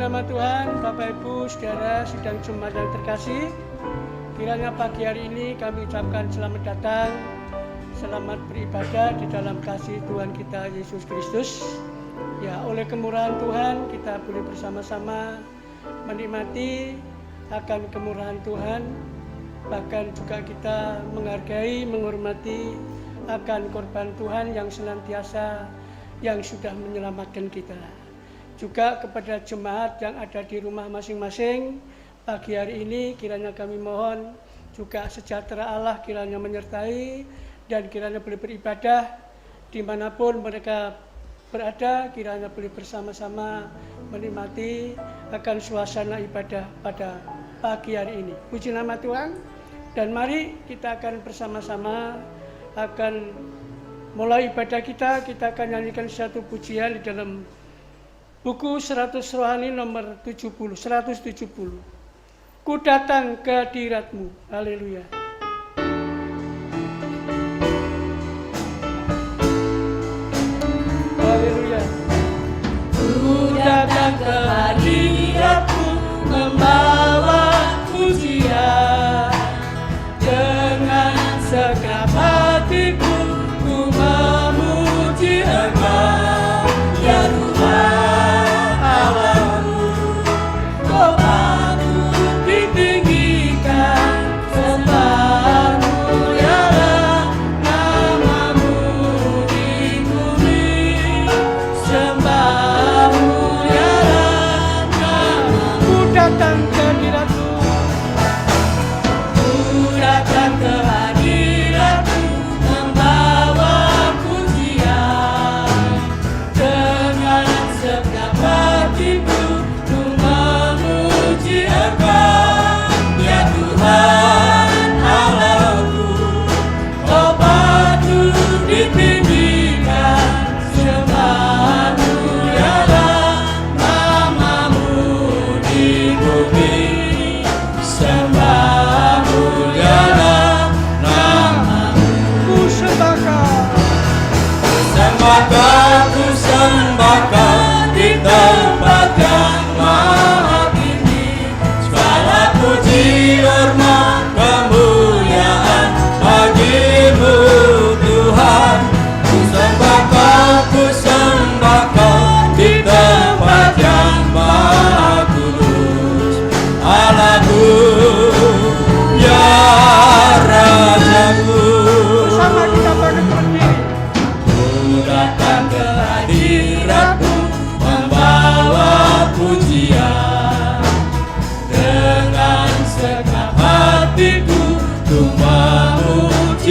nama Tuhan, Bapak Ibu, Saudara, sidang Jumat yang terkasih. Kiranya pagi hari ini kami ucapkan selamat datang, selamat beribadah di dalam kasih Tuhan kita Yesus Kristus. Ya, oleh kemurahan Tuhan kita boleh bersama-sama menikmati akan kemurahan Tuhan. Bahkan juga kita menghargai, menghormati akan korban Tuhan yang senantiasa yang sudah menyelamatkan kita. Juga kepada jemaat yang ada di rumah masing-masing, pagi hari ini kiranya kami mohon juga sejahtera Allah kiranya menyertai dan kiranya boleh beribadah dimanapun mereka berada, kiranya boleh bersama-sama menikmati akan suasana ibadah pada pagi hari ini. Puji nama Tuhan. Dan mari kita akan bersama-sama akan mulai ibadah kita akan nyanyikan satu pujian di dalam buku 100 Rohani nomor 170. Ku datang ke hadirat-Mu. Haleluya. Haleluya. Ku datang ke hadirat-Mu membawa pujian. Dengan segenap hatiku ku memuji Engkau, ya Tuhan.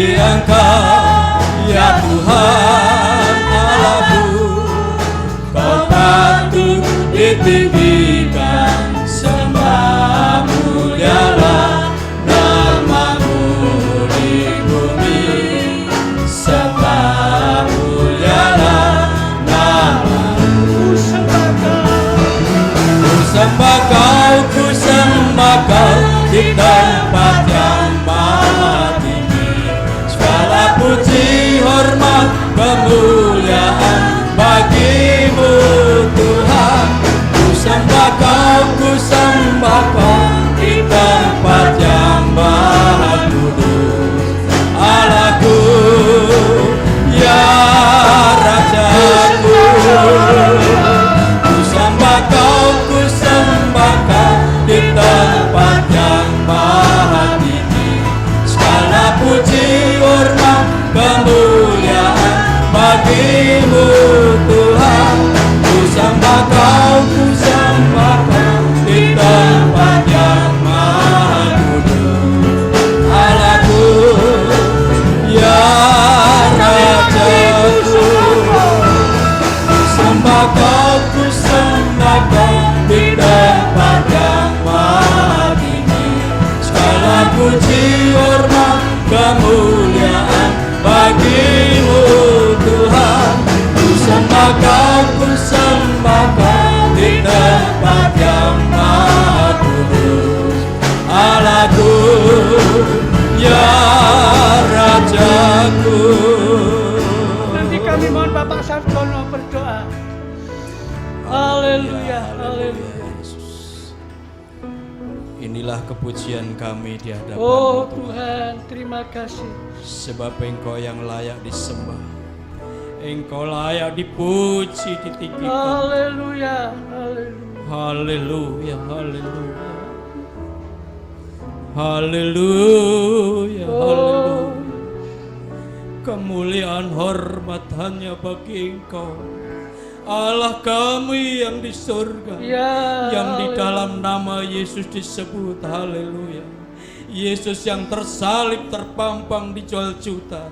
Engkau, ya Tuhan Allahku, Kau patut ditinggikan, sembah mulialah nama-Mu di bumi, sembah mulialah nama-Mu. Ku sembah Kau, ku sembah Kau di tempat yang maha tinggi. Puji, hormat, kemuliaan bagi-Mu Tuhan. Ku sembah Kau, ku sembah Kau di tempat yang maha kudus. Allahku, ya Rajaku. Ku sembah Kau, ku sembah Kau di tempat yang maha tinggi. Segala puji, hormat, kemuliaan bagi-Mu Tuhan. Ku sembah Kau, ku sembah Kau di tempat yang maha kudus. Allahku, ya Rajaku. Ku sembah Kau, ku sembah Kau di tempat yang maha tinggi. Segala puji, hormat, kemuliaan bagi-Mu Tuhan. Ku sembah Kau, ku sembah Kau di tempat yang maha kudus. Allahku, ya Rajaku. Nanti kami mohon Bapak Sarjono berdoa. Haleluya, haleluya. Terimalah kepujian kami di hadapan Oh Tuhan, terima kasih. Sebab Engkau yang layak disembah, Engkau layak dipuji, ditinggikan. Haleluya, haleluya. Haleluya, haleluya. Haleluya, haleluya. Kemuliaan hormat hanya bagi Engkau, Allah kami yang di surga, yang di dalam nama Yesus disebut. Haleluya. Yesus yang tersalib, terpampang, dijual juta,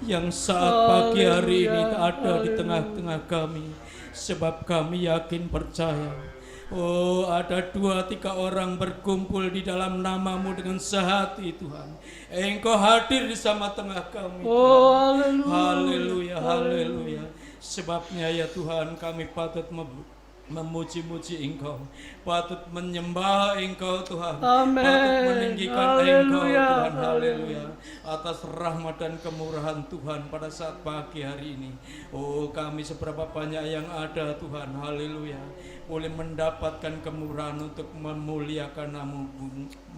yang saat pagi hari ini ada di tengah-tengah kami. Sebab kami yakin percaya, oh ada 2-3 orang berkumpul di dalam nama-Mu dengan sehati Tuhan, Engkau hadir di sama-tengah kami. Oh haleluya. Haleluya, haleluya. Sebabnya ya Tuhan, kami patut memuji-muji Engkau, patut menyembah Engkau Tuhan, Amen. patut meninggikan Engkau Haleluya. Tuhan. Haleluya. Atas rahmat dan kemurahan Tuhan pada saat pagi hari ini. Oh kami seberapa banyak yang ada Tuhan, haleluya, boleh mendapatkan kemurahan untuk memuliakan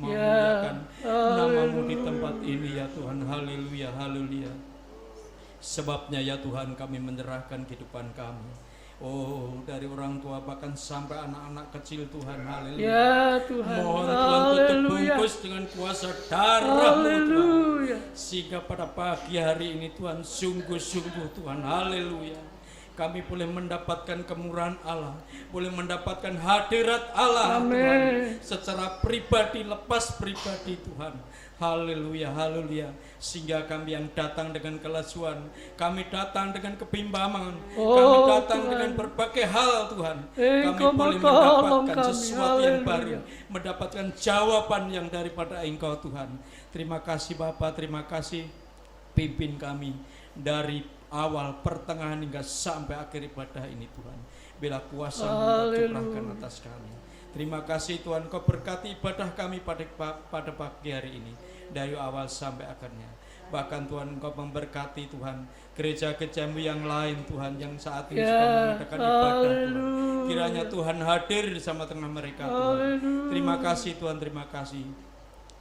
nama-Mu di tempat ini ya Tuhan. Haleluya, haleluya. Sebabnya ya Tuhan, kami menyerahkan kehidupan kami, oh dari orang tua bahkan sampai anak-anak kecil Tuhan. Haleluya. Ya Tuhan. Mohon Tuhan tutup bungkus dengan kuasa darah-Mu Tuhan, Haleluya. sehingga pada pagi hari ini Tuhan, sungguh-sungguh Tuhan, haleluya, kami boleh mendapatkan kemurahan Allah, boleh mendapatkan hadirat Allah. Amen. Tuhan, secara pribadi, lepas pribadi Tuhan. Haleluya, haleluya. Sehingga kami yang datang dengan kelesuan, kami datang dengan kebimbangan, kami datang Tuhan, dengan berbagai hal Tuhan, Engkau kami boleh tolong mendapatkan kami. sesuatu yang Haleluya. baru, mendapatkan jawaban yang daripada Engkau Tuhan. Terima kasih Bapa, terima kasih. Pimpin kami dari awal, pertengahan hingga sampai akhir ibadah ini Tuhan. Bila kuasa-Mu curahkan atas kami. Terima kasih Tuhan, Kau berkati ibadah kami pada pagi hari ini, dari awal sampai akhirnya. Bahkan Tuhan, Engkau memberkati Tuhan gereja-gereja-Mu yang lain Tuhan, yang saat ini sedang mengadakan ibadah Tuhan. Kiranya Tuhan hadir di sama-tengah mereka Tuhan. Terima kasih Tuhan, terima kasih.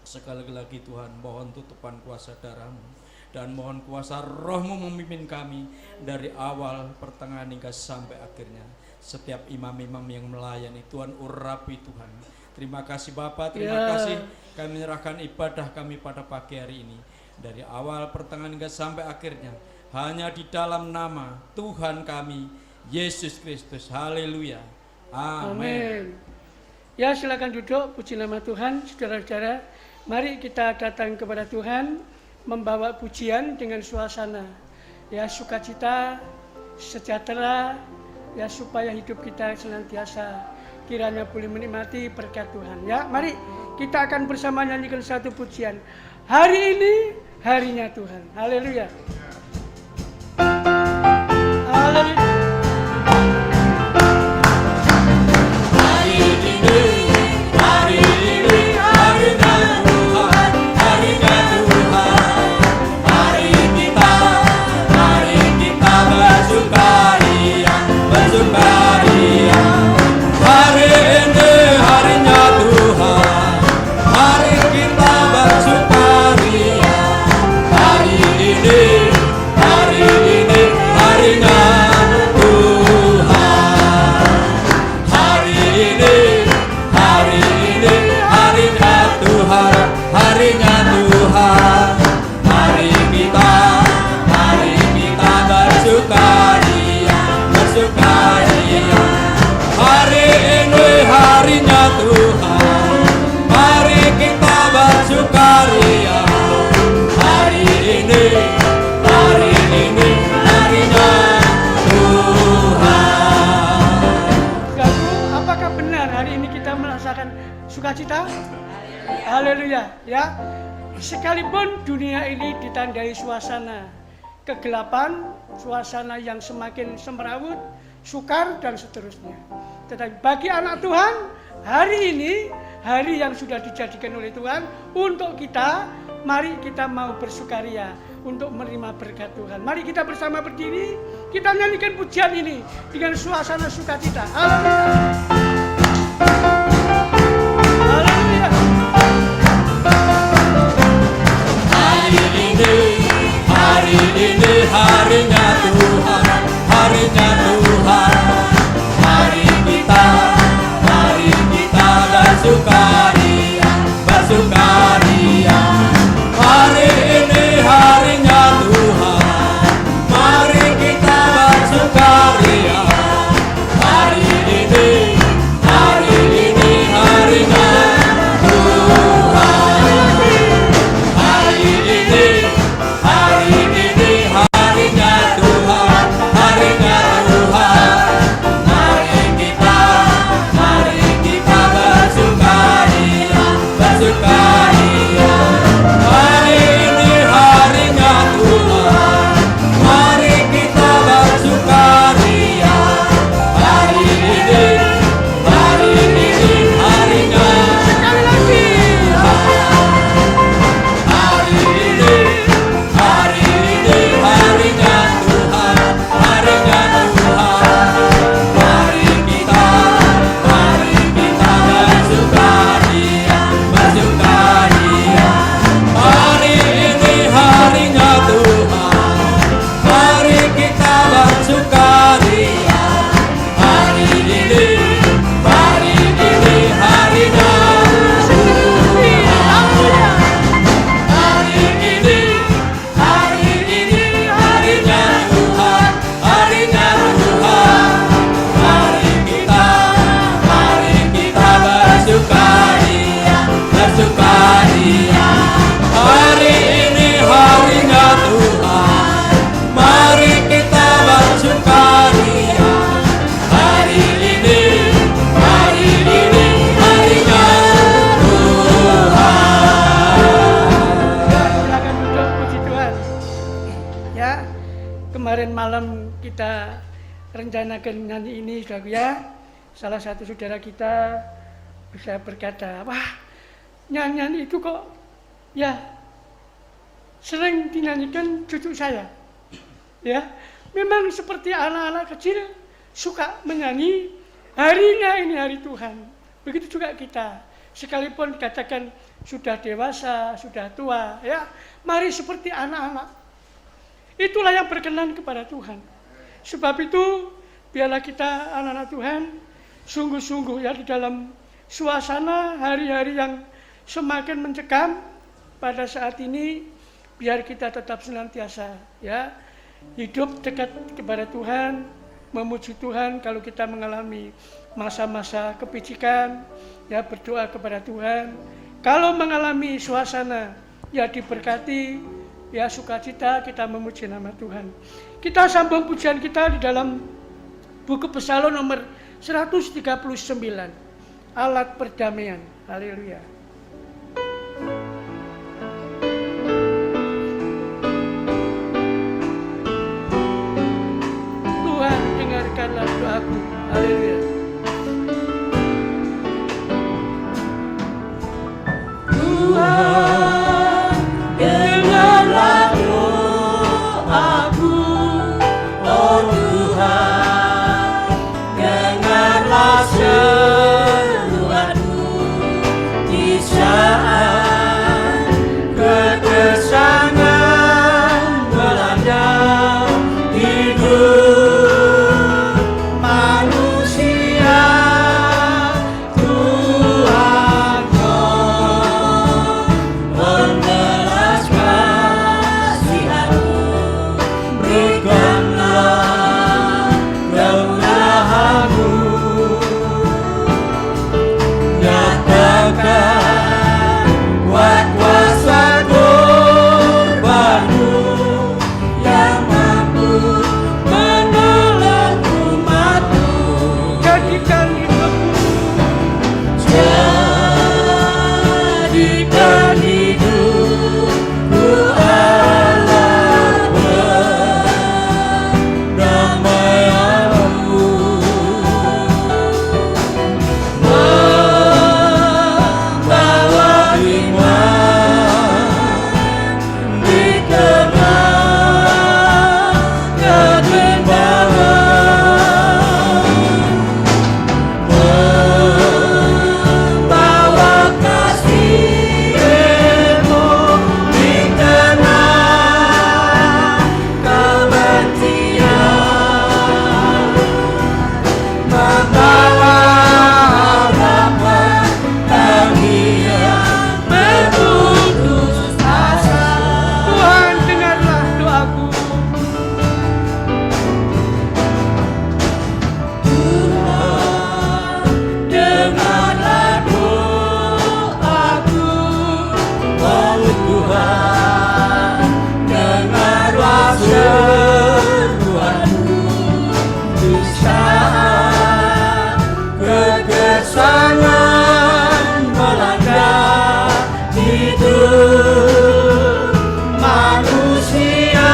Sekali lagi Tuhan, mohon tutupan kuasa darah-Mu, dan mohon kuasa Roh-Mu memimpin kami dari awal, pertengahan hingga sampai akhirnya. Setiap imam-imam yang melayani Tuhan, urapi Tuhan. Terima kasih Bapa, terima kasih. Kami menyerahkan ibadah kami pada pagi hari ini, dari awal, pertengahan hingga sampai akhirnya, hanya di dalam nama Tuhan kami, Yesus Kristus. Haleluya, amin. Ya silakan duduk, puji nama Tuhan. Saudara-saudara, mari kita datang kepada Tuhan, membawa pujian dengan suasana ya sukacita, sejahtera, ya supaya hidup kita senantiasa kiranya boleh menikmati berkat Tuhan. Ya, mari kita akan bersama nyanyikan satu pujian. Hari ini harinya Tuhan. Haleluya. Haleluya. Sukacita, haleluya ya. Sekalipun dunia ini ditandai suasana kegelapan, suasana yang semakin semrawut, sukar dan seterusnya, tetapi bagi anak Tuhan, hari ini hari yang sudah dijadikan oleh Tuhan untuk kita. Mari kita mau bersukaria untuk menerima berkat Tuhan. Mari kita bersama berdiri, kita nyanyikan pujian ini dengan suasana sukacita. Haleluya. Haleluya. bersukaria. Hari ini harinya Tuhan, mari kita bersukaria. Hari ini harinya Tuhan. Hari ini harinya Tuhan, harinya Tuhan. Mari kita bersukaria, bersukaria. Hari ini harinya Tuhan, mari kita bersukaria. Hari ini harinya. Sekali lagi. Hari ini harinya Tuhan, harinya Tuhan. Mari kita bersukaria, bersukaria. Hari ini harinya Tuhan, mari kita bersukaria. Hari ini harinya Hari ini harinya Tuhan, harinya Tuhan. Mari kita bersukaria, bersukaria. Hari ini harinya Tuhan, mari kita bersukaria. Hari ini harinya Tuhan. Silakan duduk, puji Tuhan. Ya, kemarin malam kita rencanakan nyanyi ini, saudara ya. Salah satu saudara kita bisa berkata, wah, nyanyian itu kok ya sering dinyanyikan cucu saya. Ya, memang seperti anak-anak kecil suka menyanyi, harinya ini hari Tuhan. Begitu juga kita, sekalipun dikatakan sudah dewasa, sudah tua, ya, mari seperti anak-anak. Itulah yang berkenan kepada Tuhan. Sebab itu, biarlah kita anak-anak Tuhan sungguh-sungguh ya di dalam suasana hari-hari yang semakin mencekam pada saat ini, biar kita tetap senantiasa ya hidup dekat kepada Tuhan, memuji Tuhan. Kalau kita mengalami masa-masa kepicikan, ya berdoa kepada Tuhan. Kalau mengalami suasana ya diberkati, ya sukacita, kita memuji nama Tuhan. Kita sambung pujian kita di dalam buku Psalm nomor 139, Alat Perdamaian. Haleluya. Tuhan, dengarkanlah doaku. Haleluya. Tuhan, dengarlah doaku. Oh Tuhan, dengarlah seruanku di saat kegesangan melanda hidup manusia. Tuhan, hidup manusia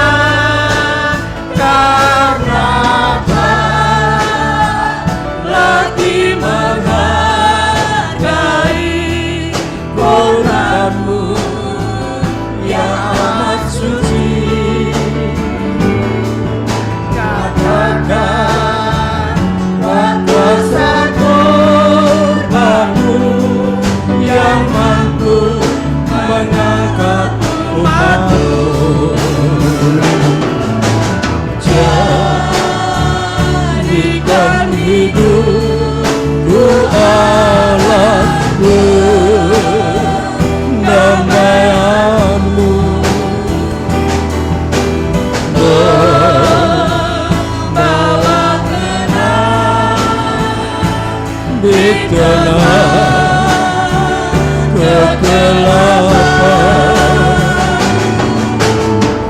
karena lagi menghargai Quranmu yang amat suci. Katakan kuasa Quranmu yang mampu mengangkat umatmu. Jadikan hidupku alat pendamaianmu, membawa tenang di tengah kegelapan,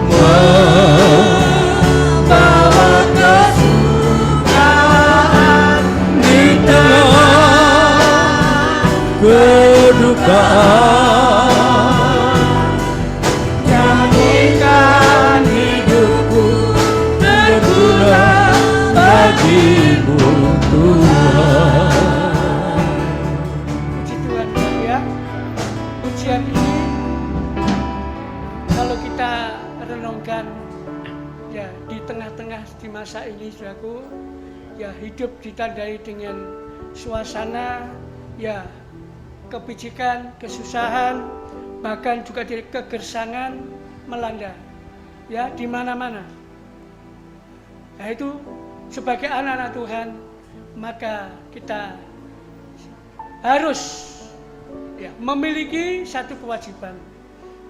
membawa kesukaan di tengah kedukaan. Jadikan hidupku berguna bagimu Tuhan. Puji Tuhan ya. Pujian ini kalau kita renungkan ya di tengah-tengah di masa ini saudaraku, ya hidup ditandai dengan suasana ya kebijikan, kesusahan, bahkan juga kegersangan melanda ya di mana-mana. Nah itu sebagai anak-anak Tuhan maka kita harus ya memiliki satu kewajiban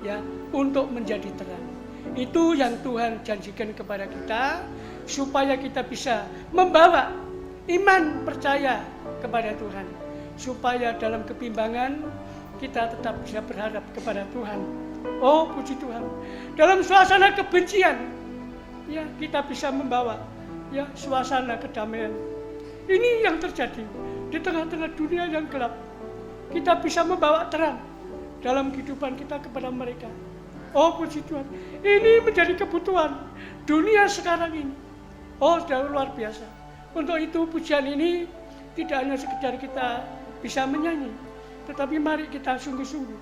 ya untuk menjadi terang. Itu yang Tuhan janjikan kepada kita supaya kita bisa membawa iman percaya kepada Tuhan, supaya dalam kebimbangan kita tetap bisa berharap kepada Tuhan. Oh puji Tuhan, dalam suasana kebencian ya kita bisa membawa ya suasana kedamaian. Ini yang terjadi di tengah-tengah dunia yang gelap. Kita bisa membawa terang dalam kehidupan kita kepada mereka. Oh puji Tuhan, ini menjadi kebutuhan dunia sekarang ini. Oh sudah luar biasa. Untuk itu pujian ini tidak hanya sekedar kita bisa menyanyi, tetapi mari kita sungguh-sungguh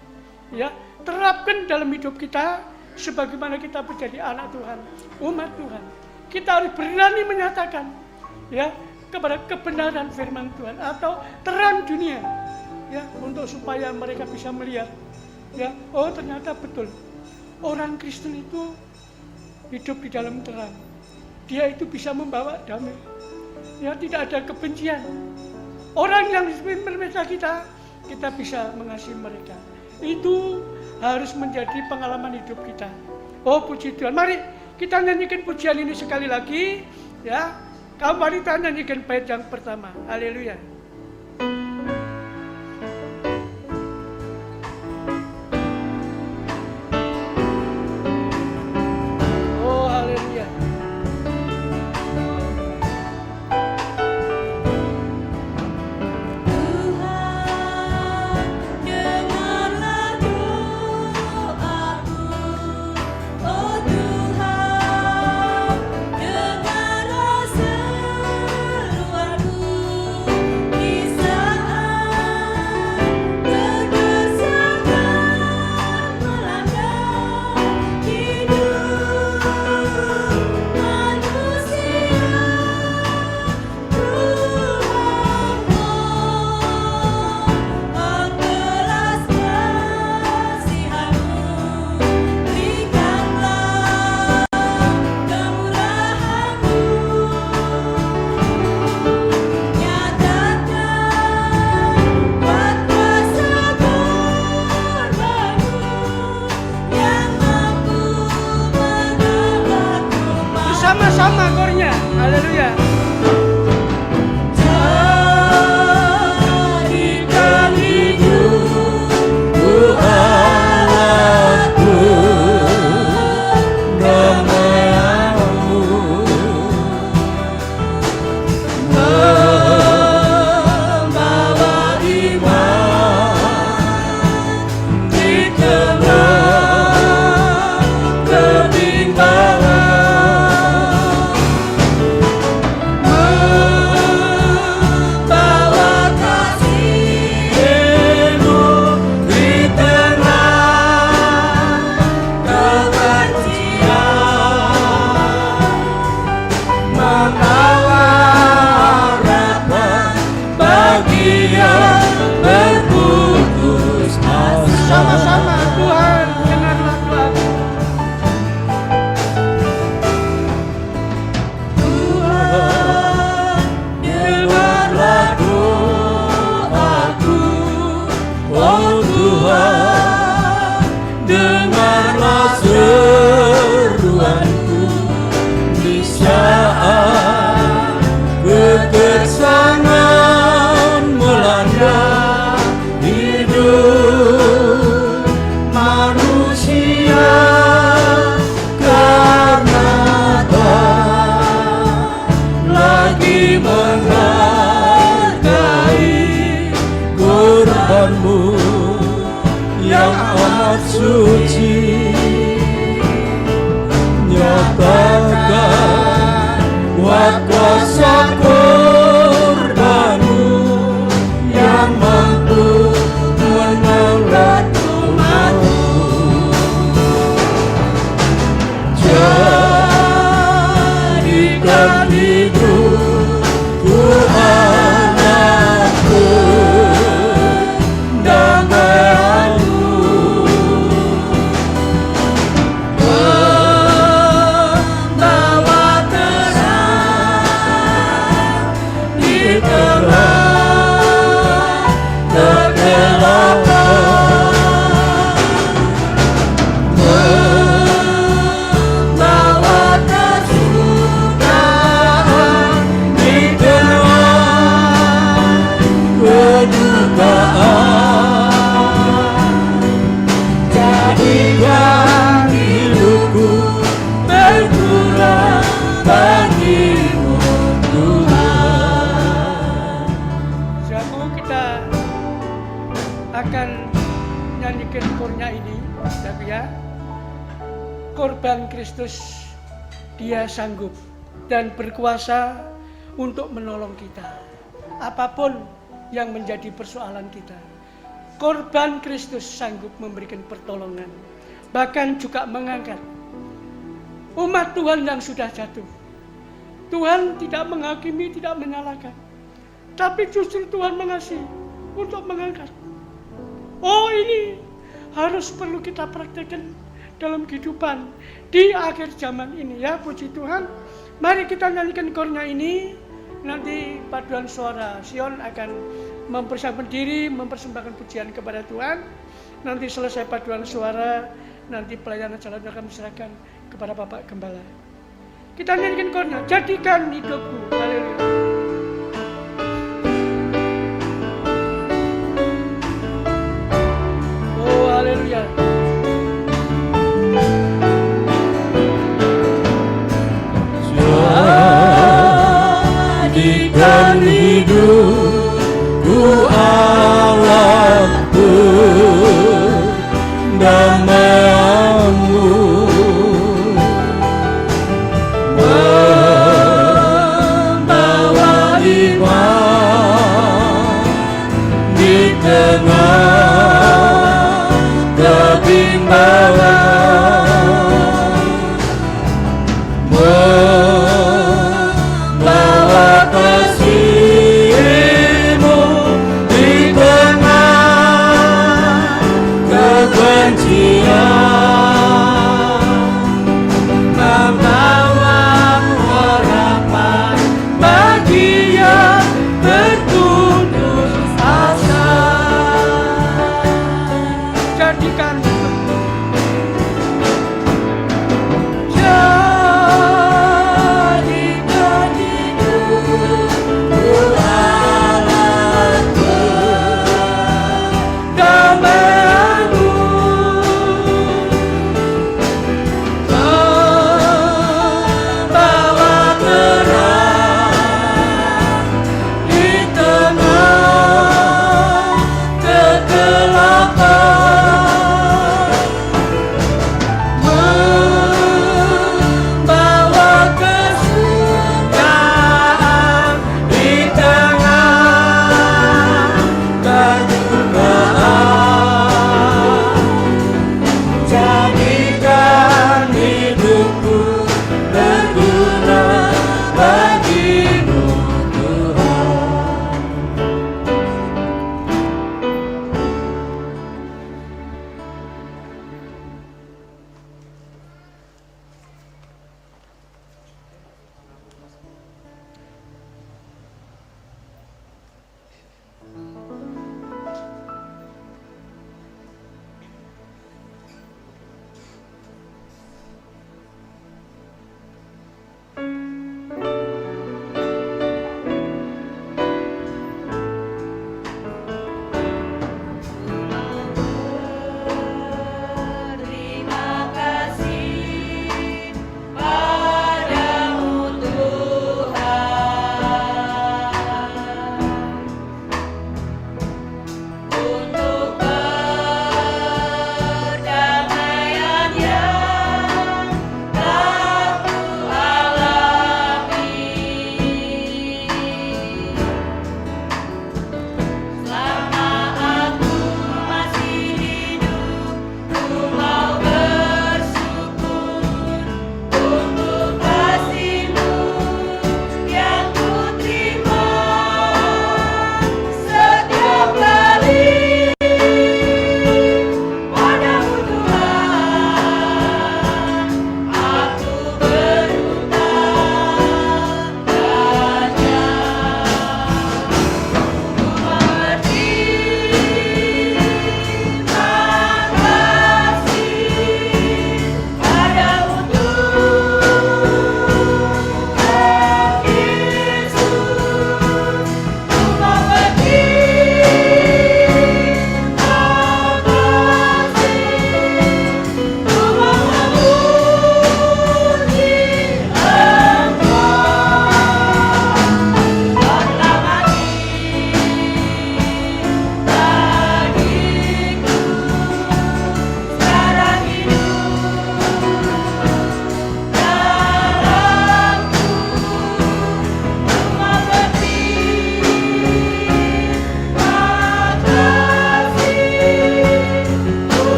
ya terapkan dalam hidup kita sebagaimana kita menjadi anak Tuhan, umat Tuhan. Kita harus berani menyatakan ya kepada kebenaran firman Tuhan atau terang dunia ya untuk supaya mereka bisa melihat ya oh ternyata betul orang Kristen itu hidup di dalam terang. Dia itu bisa membawa damai. Ya tidak ada kebencian. Orang yang berbeda kita bisa mengasihi mereka. Itu harus menjadi pengalaman hidup kita. Oh puji Tuhan. Mari kita nyanyikan pujian ini sekali lagi ya. Kaum wanita nyanyikan bait yang pertama. Haleluya. Dengarlah seruanku. manusia karena tak lagi menghargai korbanmu yang amat suci. Nyatakan kuat kuasa korbanmu yang mampu menolak umatmu. Jadikan hidupku anak pendamaianmu, membawa terang di tengah kegelapan, membawa kesukaan di tengah kedukaan. Jadikan hidupku berguna bagimu Tuhan. Saudaraku, kita akan nyanyikan kornya ini, saudaraku ya. Korban Kristus, Dia sanggup dan berkuasa untuk menolong kita. Apapun yang menjadi persoalan kita, korban Kristus sanggup memberikan pertolongan, bahkan juga mengangkat umat Tuhan yang sudah jatuh. Tuhan tidak menghakimi, tidak menyalahkan, tapi justru Tuhan mengasihi untuk mengangkat. Oh, ini harus perlu kita praktekkan dalam kehidupan di akhir zaman ini ya, puji Tuhan. Mari kita nyanyikan kornya ini. Nanti paduan suara Sion akan mempersiapkan diri, mempersembahkan pujian kepada Tuhan. Nanti selesai paduan suara, nanti pelayanan jalan akan diserahkan kepada Bapak Gembala. Kita nyanyikan kornya, jadikan hidupku. Haleluya. Oh, haleluya. Jadikan hidupku alat pendamaianmu, membawa iman di tengah kebimbangan, membawa kasih-Mu di tengah kebencian, membawa harapan bagi yang berputus asa. Jadikan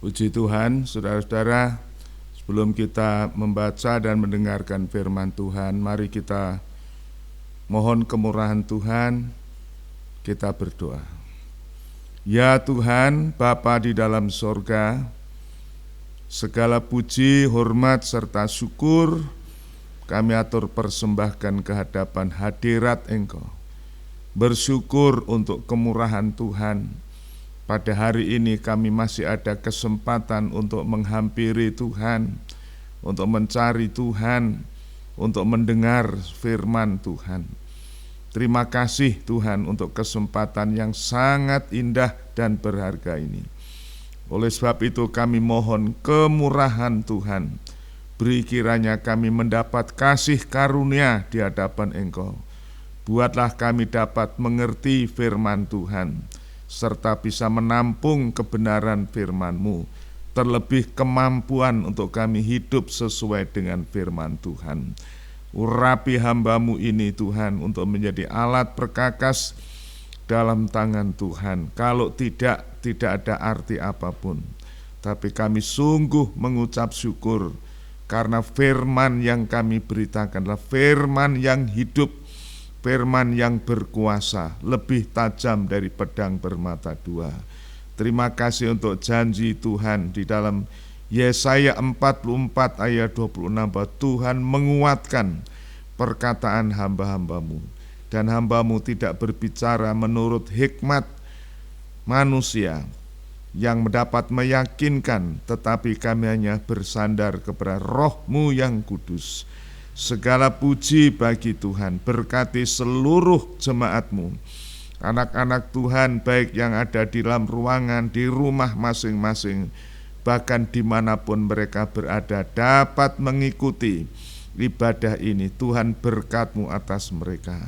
Puji Tuhan, saudara-saudara, sebelum kita membaca dan mendengarkan firman Tuhan, mari kita mohon kemurahan Tuhan, kita berdoa. Ya Tuhan, Bapa di dalam sorga, segala puji, hormat, serta syukur kami atur persembahkan ke hadapan hadirat Engkau. Bersyukur untuk kemurahan Tuhan. Pada hari ini kami masih ada kesempatan untuk menghampiri Tuhan, untuk mencari Tuhan, untuk mendengar firman Tuhan. Terima kasih Tuhan untuk kesempatan yang sangat indah dan berharga ini. Oleh sebab itu kami mohon kemurahan Tuhan. Beri kiranya kami mendapat kasih karunia di hadapan Engkau. Buatlah kami dapat mengerti firman Tuhan, serta bisa menampung kebenaran firman-Mu, terlebih kemampuan untuk kami hidup sesuai dengan firman Tuhan. Urapi hamba-Mu ini Tuhan untuk menjadi alat perkakas dalam tangan Tuhan. Kalau tidak ada arti apapun. Tapi kami sungguh mengucap syukur karena firman yang kami beritakan adalah firman yang hidup, firman yang berkuasa, lebih tajam dari pedang bermata dua. Terima kasih untuk janji Tuhan di dalam Yesaya 44 ayat 26 bahwa Tuhan menguatkan perkataan hamba-hamba-Mu. Dan hamba-Mu tidak berbicara menurut hikmat manusia yang dapat meyakinkan, tetapi kami hanya bersandar kepada Roh-Mu yang kudus. Segala puji bagi Tuhan, berkati seluruh jemaat-Mu, anak-anak Tuhan baik yang ada di dalam ruangan, di rumah masing-masing, bahkan dimanapun mereka berada dapat mengikuti ibadah ini. Tuhan berkat-Mu atas mereka.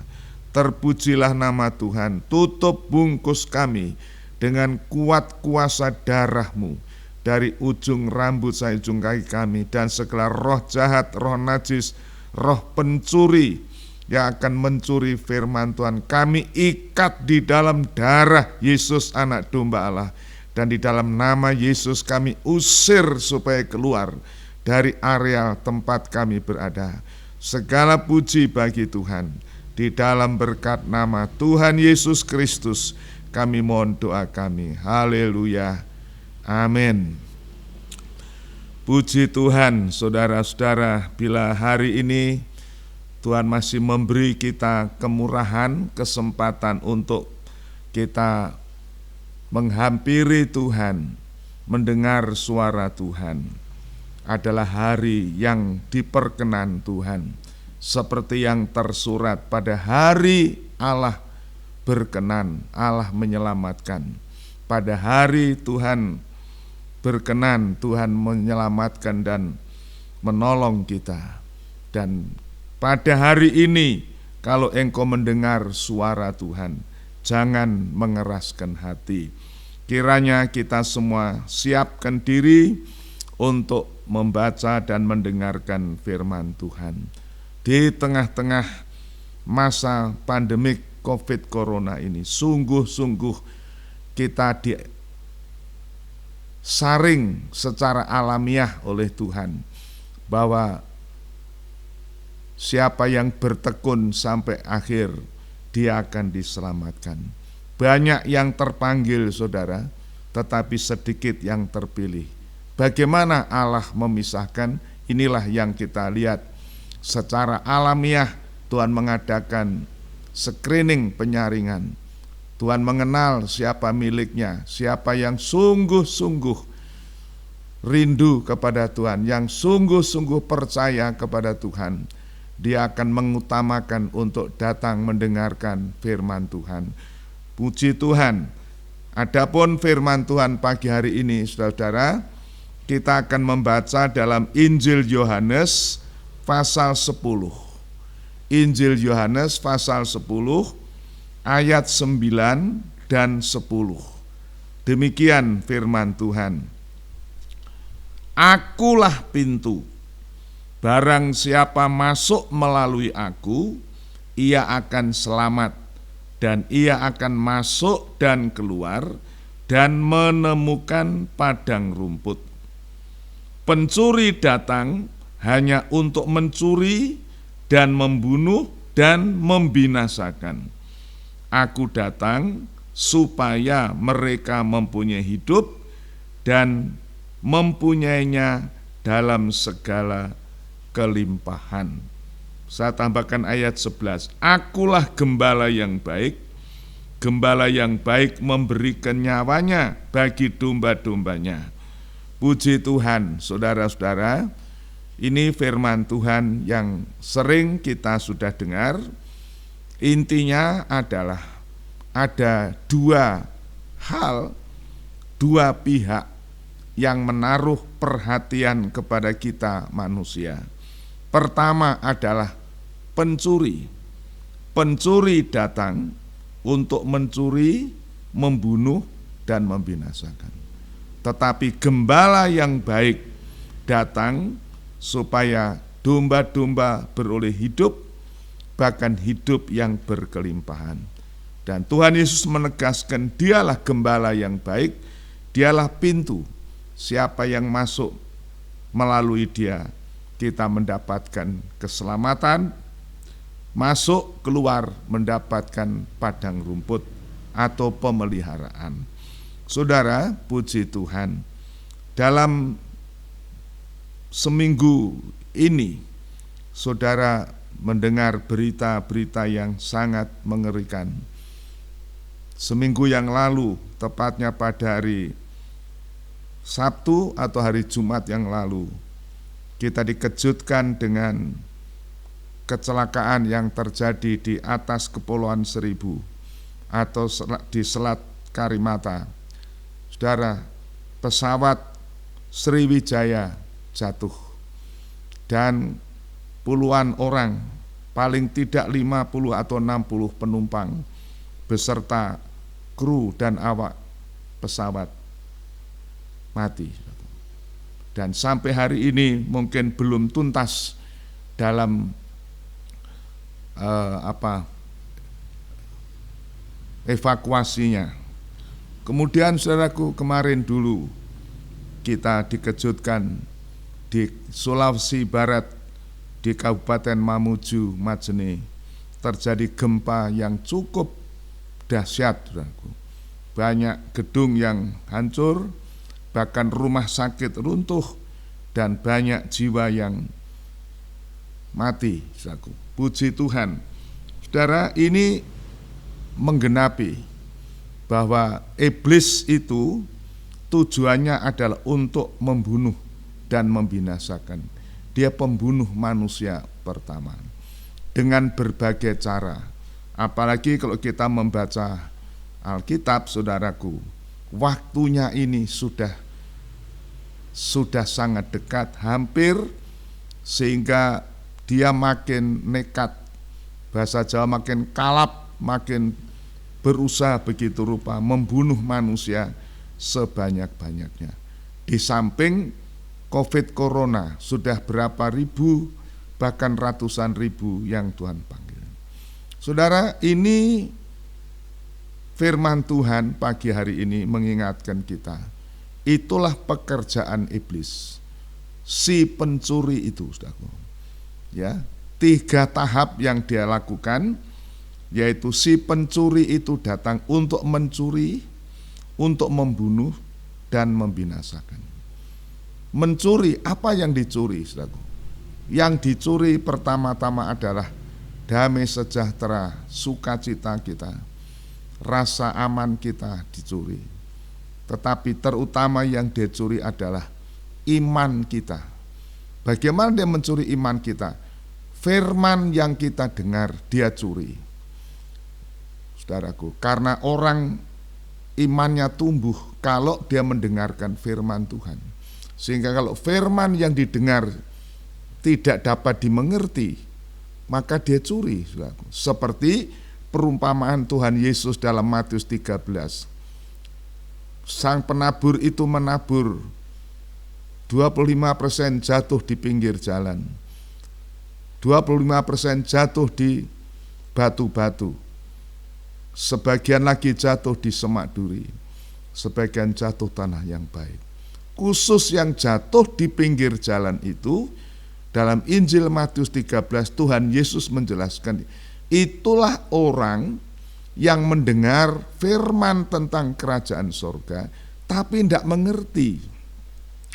Terpujilah nama Tuhan. Tutup bungkus kami dengan kuat kuasa darah-Mu, dari ujung rambut sampai ujung kaki kami, dan segala roh jahat, roh najis, roh pencuri yang akan mencuri firman Tuhan kami ikat di dalam darah Yesus anak domba Allah, dan di dalam nama Yesus kami usir supaya keluar dari area tempat kami berada. Segala puji bagi Tuhan. Di dalam berkat nama Tuhan Yesus Kristus kami mohon doa kami. Haleluya. Amin. Puji Tuhan, saudara-saudara, bila hari ini Tuhan masih memberi kita kemurahan, kesempatan untuk kita menghampiri Tuhan, mendengar suara Tuhan, adalah hari yang diperkenan Tuhan. Seperti yang tersurat, pada hari Allah berkenan, Allah menyelamatkan. Pada hari Tuhan berkenan, Tuhan menyelamatkan dan menolong kita. Dan pada hari ini, kalau engkau mendengar suara Tuhan, jangan mengeraskan hati. Kiranya kita semua siapkan diri untuk membaca dan mendengarkan firman Tuhan. Di tengah-tengah masa pandemik COVID Corona ini, sungguh-sungguh kita disaring secara alamiah oleh Tuhan bahwa siapa yang bertekun sampai akhir, dia akan diselamatkan. Banyak yang terpanggil, saudara, tetapi sedikit yang terpilih. Bagaimana Allah memisahkan? Inilah yang kita lihat. Secara alamiah Tuhan mengadakan screening, penyaringan. Tuhan mengenal siapa miliknya, siapa yang sungguh-sungguh rindu kepada Tuhan, yang sungguh-sungguh percaya kepada Tuhan. Dia akan mengutamakan untuk datang mendengarkan firman Tuhan. Puji Tuhan. Adapun firman Tuhan pagi hari ini, saudara-saudara, kita akan membaca dalam Injil Yohanes pasal 10. Injil Yohanes pasal 10 ayat 9 dan 10. Demikian firman Tuhan. Akulah pintu. Barang siapa masuk melalui aku, ia akan selamat, dan ia akan masuk dan keluar dan menemukan padang rumput. Pencuri datang hanya untuk mencuri dan membunuh dan membinasakan. Aku datang supaya mereka mempunyai hidup dan mempunyainya dalam segala kelimpahan. Saya tambahkan ayat 11. Akulah gembala yang baik. Gembala yang baik memberikan nyawanya bagi domba-dombanya. Puji Tuhan, saudara-saudara, ini firman Tuhan yang sering kita sudah dengar. Intinya adalah ada dua hal, dua pihak yang menaruh perhatian kepada kita manusia. Pertama adalah pencuri. Pencuri datang untuk mencuri, membunuh, dan membinasakan. Tetapi gembala yang baik datang supaya domba-domba beroleh hidup, bahkan hidup yang berkelimpahan. Dan Tuhan Yesus menegaskan dialah gembala yang baik, dialah pintu. Siapa yang masuk melalui dia, kita mendapatkan keselamatan, masuk keluar mendapatkan padang rumput atau pemeliharaan. Saudara, puji Tuhan, dalam seminggu ini saudara mendengar berita-berita yang sangat mengerikan. Seminggu yang lalu, tepatnya pada hari Sabtu atau hari Jumat yang lalu, kita dikejutkan dengan kecelakaan yang terjadi di atas Kepulauan Seribu atau di Selat Karimata. Saudara, pesawat Sriwijaya jatuh dan puluhan orang, paling tidak 50 atau 60 penumpang beserta kru dan awak pesawat mati. Dan sampai hari ini mungkin belum tuntas dalam evakuasinya. Kemudian saudaraku, kemarin dulu kita dikejutkan di Sulawesi Barat, di Kabupaten Mamuju, Majene, terjadi gempa yang cukup dahsyat, saudaraku. Banyak gedung yang hancur, bahkan rumah sakit runtuh, dan banyak jiwa yang mati, saudaraku. Puji Tuhan. Saudara, ini menggenapi bahwa iblis itu tujuannya adalah untuk membunuh dan membinasakan. Dia pembunuh manusia pertama dengan berbagai cara. Apalagi kalau kita membaca Alkitab, saudaraku, waktunya ini sudah sangat dekat, hampir, sehingga dia makin nekat, bahasa Jawa makin kalap, makin berusaha begitu rupa membunuh manusia sebanyak-banyaknya. Di samping COVID Corona sudah berapa ribu, bahkan ratusan ribu yang Tuhan panggil. Saudara, ini firman Tuhan pagi hari ini mengingatkan kita. Itulah pekerjaan iblis, si pencuri itu, saudaraku. Ya, 3 tahap yang dia lakukan, yaitu si pencuri itu datang untuk mencuri, untuk membunuh, dan membinasakan. Mencuri, apa yang dicuri, saudaraku? Yang dicuri pertama-tama adalah damai sejahtera, sukacita kita, rasa aman kita dicuri. Tetapi terutama yang dicuri adalah iman kita. Bagaimana dia mencuri iman kita? Firman yang kita dengar dia curi. Saudaraku, karena orang imannya tumbuh kalau dia mendengarkan firman Tuhan. Sehingga kalau firman yang didengar tidak dapat dimengerti, maka dia curi, saudaraku. Seperti perumpamaan Tuhan Yesus dalam Matius 13. Sang penabur itu menabur, 25% jatuh di pinggir jalan, 25% jatuh di batu-batu, sebagian lagi jatuh di semak duri. sebagian jatuh tanah yang baik. Khusus yang jatuh di pinggir jalan itu, dalam Injil Matius 13 Tuhan Yesus menjelaskan, itulah orang yang mendengar firman tentang kerajaan sorga tapi tidak mengerti.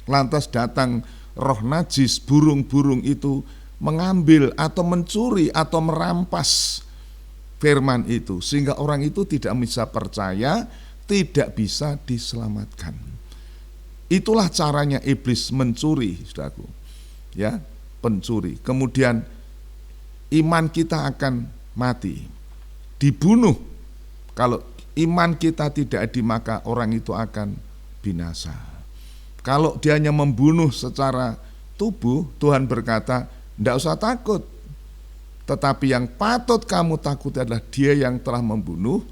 Lantas datang roh najis, burung-burung itu mengambil atau mencuri atau merampas firman itu, sehingga orang itu tidak bisa percaya, tidak bisa diselamatkan. Itulah caranya iblis mencuri, saudaraku. Ya, pencuri. Kemudian iman kita akan mati, dibunuh. Kalau iman kita tidak ada, maka orang itu akan binasa. Kalau dia hanya membunuh secara tubuh, Tuhan berkata, tidak usah takut. Tetapi yang patut kamu takuti adalah dia yang telah membunuh,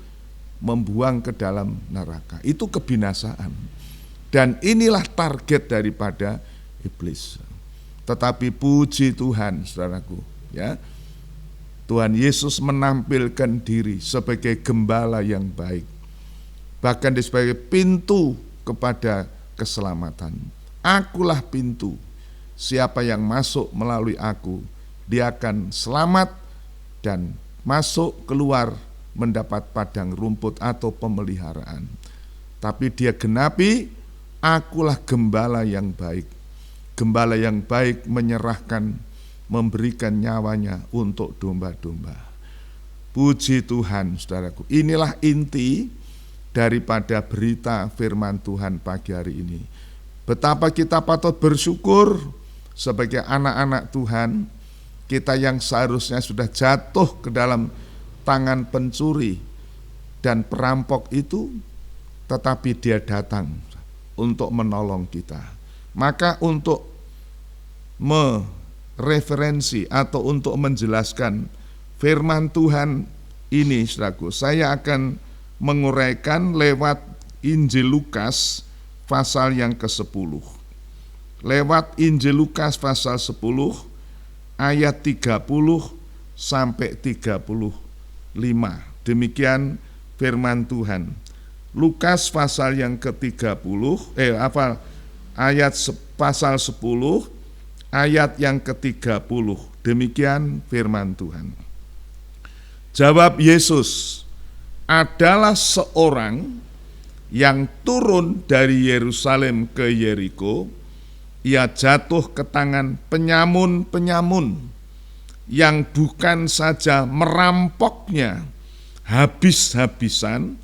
membuang ke dalam neraka. Itu kebinasaan. Dan inilah target daripada iblis. Tetapi puji Tuhan, saudaraku, ya, Tuhan Yesus menampilkan diri sebagai gembala yang baik, bahkan sebagai pintu kepada keselamatan. Akulah pintu, siapa yang masuk melalui aku, dia akan selamat dan masuk keluar mendapat padang rumput atau pemeliharaan. Tapi dia genapi, akulah gembala yang baik. Gembala yang baik menyerahkan, memberikan nyawanya untuk domba-domba. Puji Tuhan, saudaraku. Inilah inti daripada berita firman Tuhan pagi hari ini. Betapa kita patut bersyukur sebagai anak-anak Tuhan, kita yang seharusnya sudah jatuh ke dalam tangan pencuri dan perampok itu, tetapi dia datang untuk menolong kita. Maka untuk mereferensi atau untuk menjelaskan firman Tuhan ini, saudaraku, saya akan menguraikan lewat Injil Lukas pasal yang ke-10. Lewat Injil Lukas pasal 10 ayat 30 sampai 35. Demikian firman Tuhan. Lukas pasal yang ke-30 pasal 10 ayat yang ke-30. Demikian firman Tuhan. Jawab Yesus, adalah seorang yang turun dari Yerusalem ke Yeriko. Ia jatuh ke tangan penyamun-penyamun yang bukan saja merampoknya habis-habisan,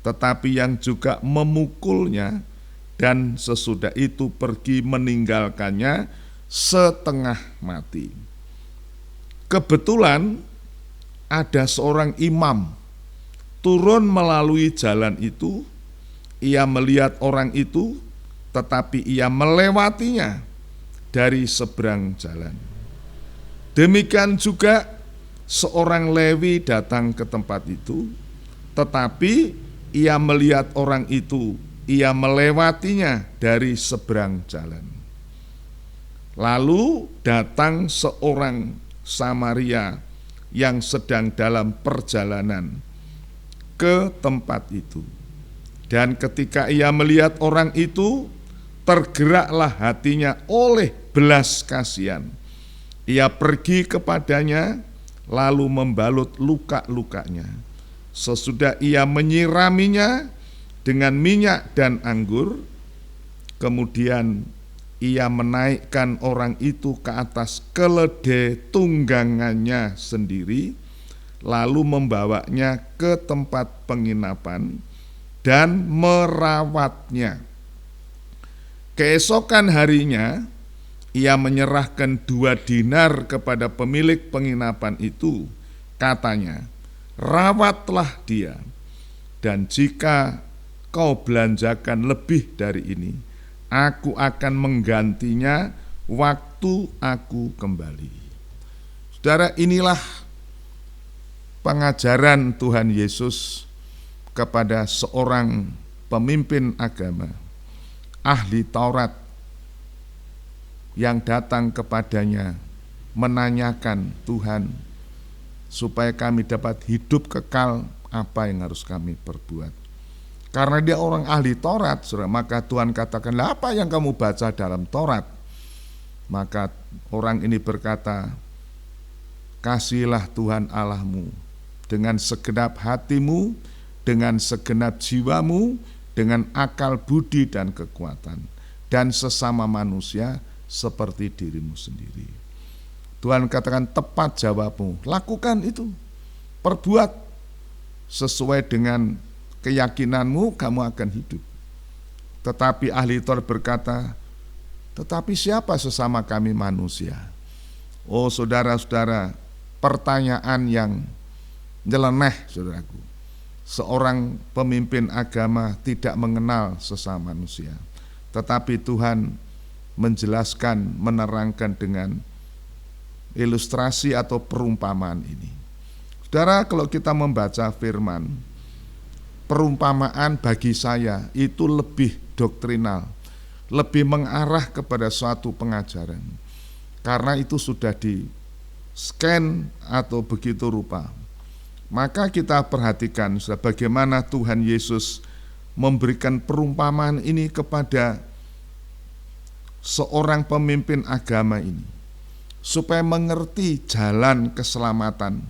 tetapi yang juga memukulnya, dan sesudah itu pergi meninggalkannya setengah mati. Kebetulan ada seorang imam turun melalui jalan itu. Ia melihat orang itu, tetapi ia melewatinya dari seberang jalan. Demikian juga seorang Lewi datang ke tempat itu, tetapi ia melihat orang itu, ia melewatinya dari seberang jalan. Lalu datang seorang Samaria yang sedang dalam perjalanan ke tempat itu. Dan ketika ia melihat orang itu, tergeraklah hatinya oleh belas kasihan. Ia pergi kepadanya, lalu membalut luka-lukanya. Sesudah ia menyiraminya dengan minyak dan anggur, kemudian ia menaikkan orang itu ke atas keledai tunggangannya sendiri, lalu membawanya ke tempat penginapan dan merawatnya. Keesokan harinya ia menyerahkan 2 dinar kepada pemilik penginapan itu. Katanya, rawatlah dia, dan jika kau belanjakan lebih dari ini, aku akan menggantinya waktu aku kembali. Saudara, inilah pengajaran Tuhan Yesus kepada seorang pemimpin agama, ahli Taurat, yang datang kepadanya menanyakan, Tuhan, supaya kami dapat hidup kekal, apa yang harus kami perbuat? Karena dia orang ahli Taurat, saudara, maka Tuhan katakan, "Lah, apa yang kamu baca dalam Taurat?" Maka orang ini berkata, "Kasihilah Tuhan Allahmu dengan segenap hatimu, dengan segenap jiwamu, dengan akal budi dan kekuatan, dan sesama manusia seperti dirimu sendiri." Tuhan katakan, tepat jawabmu, lakukan itu, perbuat sesuai dengan keyakinanmu, kamu akan hidup. Tetapi ahli Taurat berkata, tetapi siapa sesama kami manusia? Oh saudara-saudara, pertanyaan yang nyeleneh, saudaraku. Seorang pemimpin agama tidak mengenal sesama manusia, tetapi Tuhan menjelaskan, menerangkan dengan ilustrasi atau perumpamaan ini. Saudara, kalau kita membaca firman, perumpamaan bagi saya itu lebih doktrinal, lebih mengarah kepada suatu pengajaran, karena itu sudah di scan atau begitu rupa. Maka kita perhatikan bagaimana Tuhan Yesus memberikan perumpamaan ini kepada seorang pemimpin agama ini, supaya mengerti jalan keselamatan,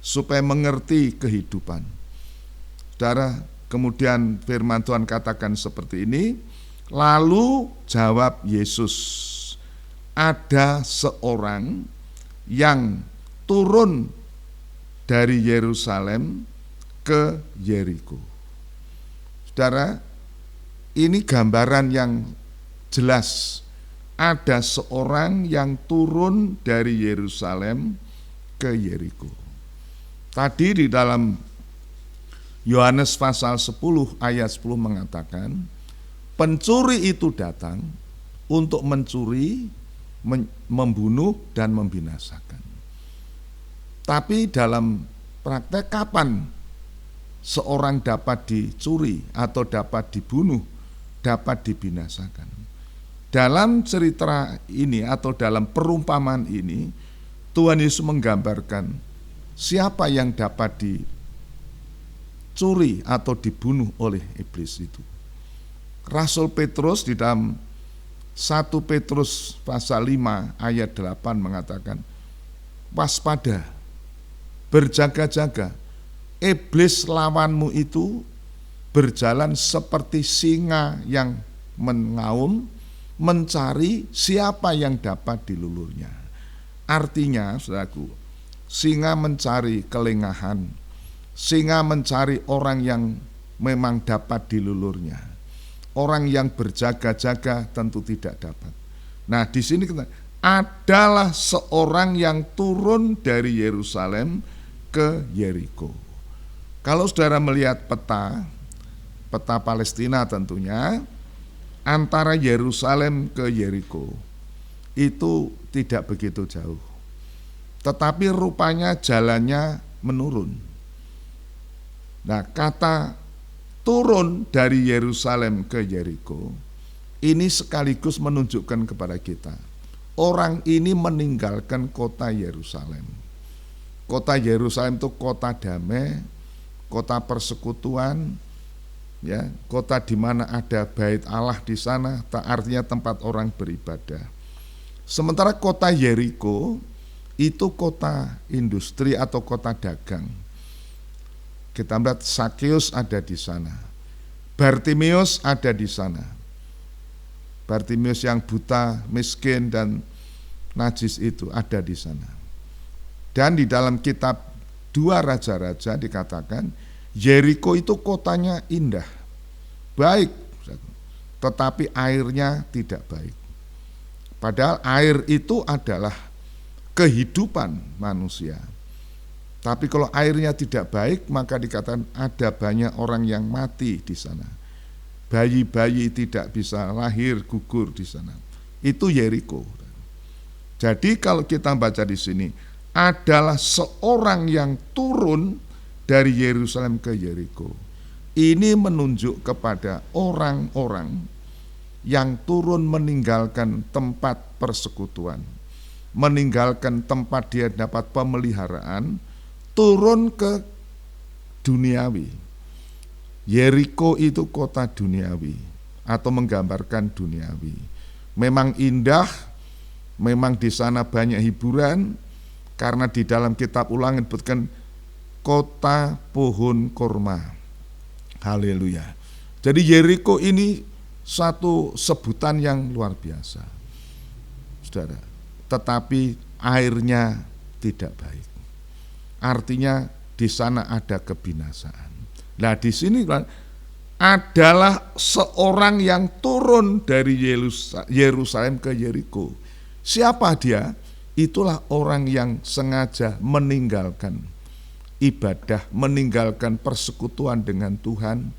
supaya mengerti kehidupan. Saudara, kemudian firman Tuhan katakan seperti ini, lalu jawab Yesus, ada seorang yang turun dari Yerusalem ke Yeriko. Saudara, ini gambaran yang jelas. Ada seorang yang turun dari Yerusalem ke Yeriko. Tadi di dalam Yohanes pasal 10 ayat 10 mengatakan, pencuri itu datang untuk mencuri, membunuh dan membinasakan. Tapi dalam praktek kapan seorang dapat dicuri atau dapat dibunuh, dapat dibinasakan? Dalam cerita ini atau dalam perumpamaan ini, Tuhan Yesus menggambarkan siapa yang dapat dicuri atau dibunuh oleh iblis itu. Rasul Petrus di dalam 1 Petrus pasal 5 ayat 8 mengatakan, waspada, berjaga-jaga, iblis lawanmu itu berjalan seperti singa yang mengaum, mencari siapa yang dapat dilulurnya. Artinya, saudaraku, singa mencari kelengahan, singa mencari orang yang memang dapat dilulurnya. Orang yang berjaga-jaga tentu tidak dapat. Nah, di sini kita adalah seorang yang turun dari Yerusalem ke Yeriko. Kalau saudara melihat peta Palestina tentunya, antara Yerusalem ke Yeriko itu tidak begitu jauh. Tetapi rupanya jalannya menurun. Nah, kata turun dari Yerusalem ke Yeriko ini sekaligus menunjukkan kepada kita, orang ini meninggalkan kota Yerusalem. Kota Yerusalem itu kota damai, kota persekutuan, ya, kota di mana ada bait Allah di sana, artinya tempat orang beribadah. Sementara kota Yeriko itu kota industri atau kota dagang. Kita melihat Sakeus ada di sana, Bartimeus ada di sana. Bartimeus yang buta, miskin dan najis itu ada di sana. Dan di dalam kitab 2 Raja-Raja dikatakan Yeriko itu kotanya indah, baik, tetapi airnya tidak baik. Padahal air itu adalah kehidupan manusia. Tapi kalau airnya tidak baik, maka dikatakan ada banyak orang yang mati di sana. Bayi-bayi tidak bisa lahir, gugur di sana. Itu Yeriko. Jadi kalau kita baca di sini, adalah seorang yang turun dari Yerusalem ke Yeriko. Ini menunjuk kepada orang-orang yang turun meninggalkan tempat persekutuan, meninggalkan tempat dia dapat pemeliharaan, turun ke duniawi, Yeriko itu kota duniawi atau menggambarkan duniawi. Memang indah, memang di sana banyak hiburan, karena di dalam kitab Ulangan disebutkan kota pohon korma. Haleluya. Jadi Yeriko ini satu sebutan yang luar biasa, saudara. Tetapi airnya tidak baik. Artinya di sana ada kebinasaan. Nah, di sini adalah seorang yang turun dari Yerusalem ke Yeriko. Siapa dia? Itulah orang yang sengaja meninggalkan ibadah, meninggalkan persekutuan dengan Tuhan,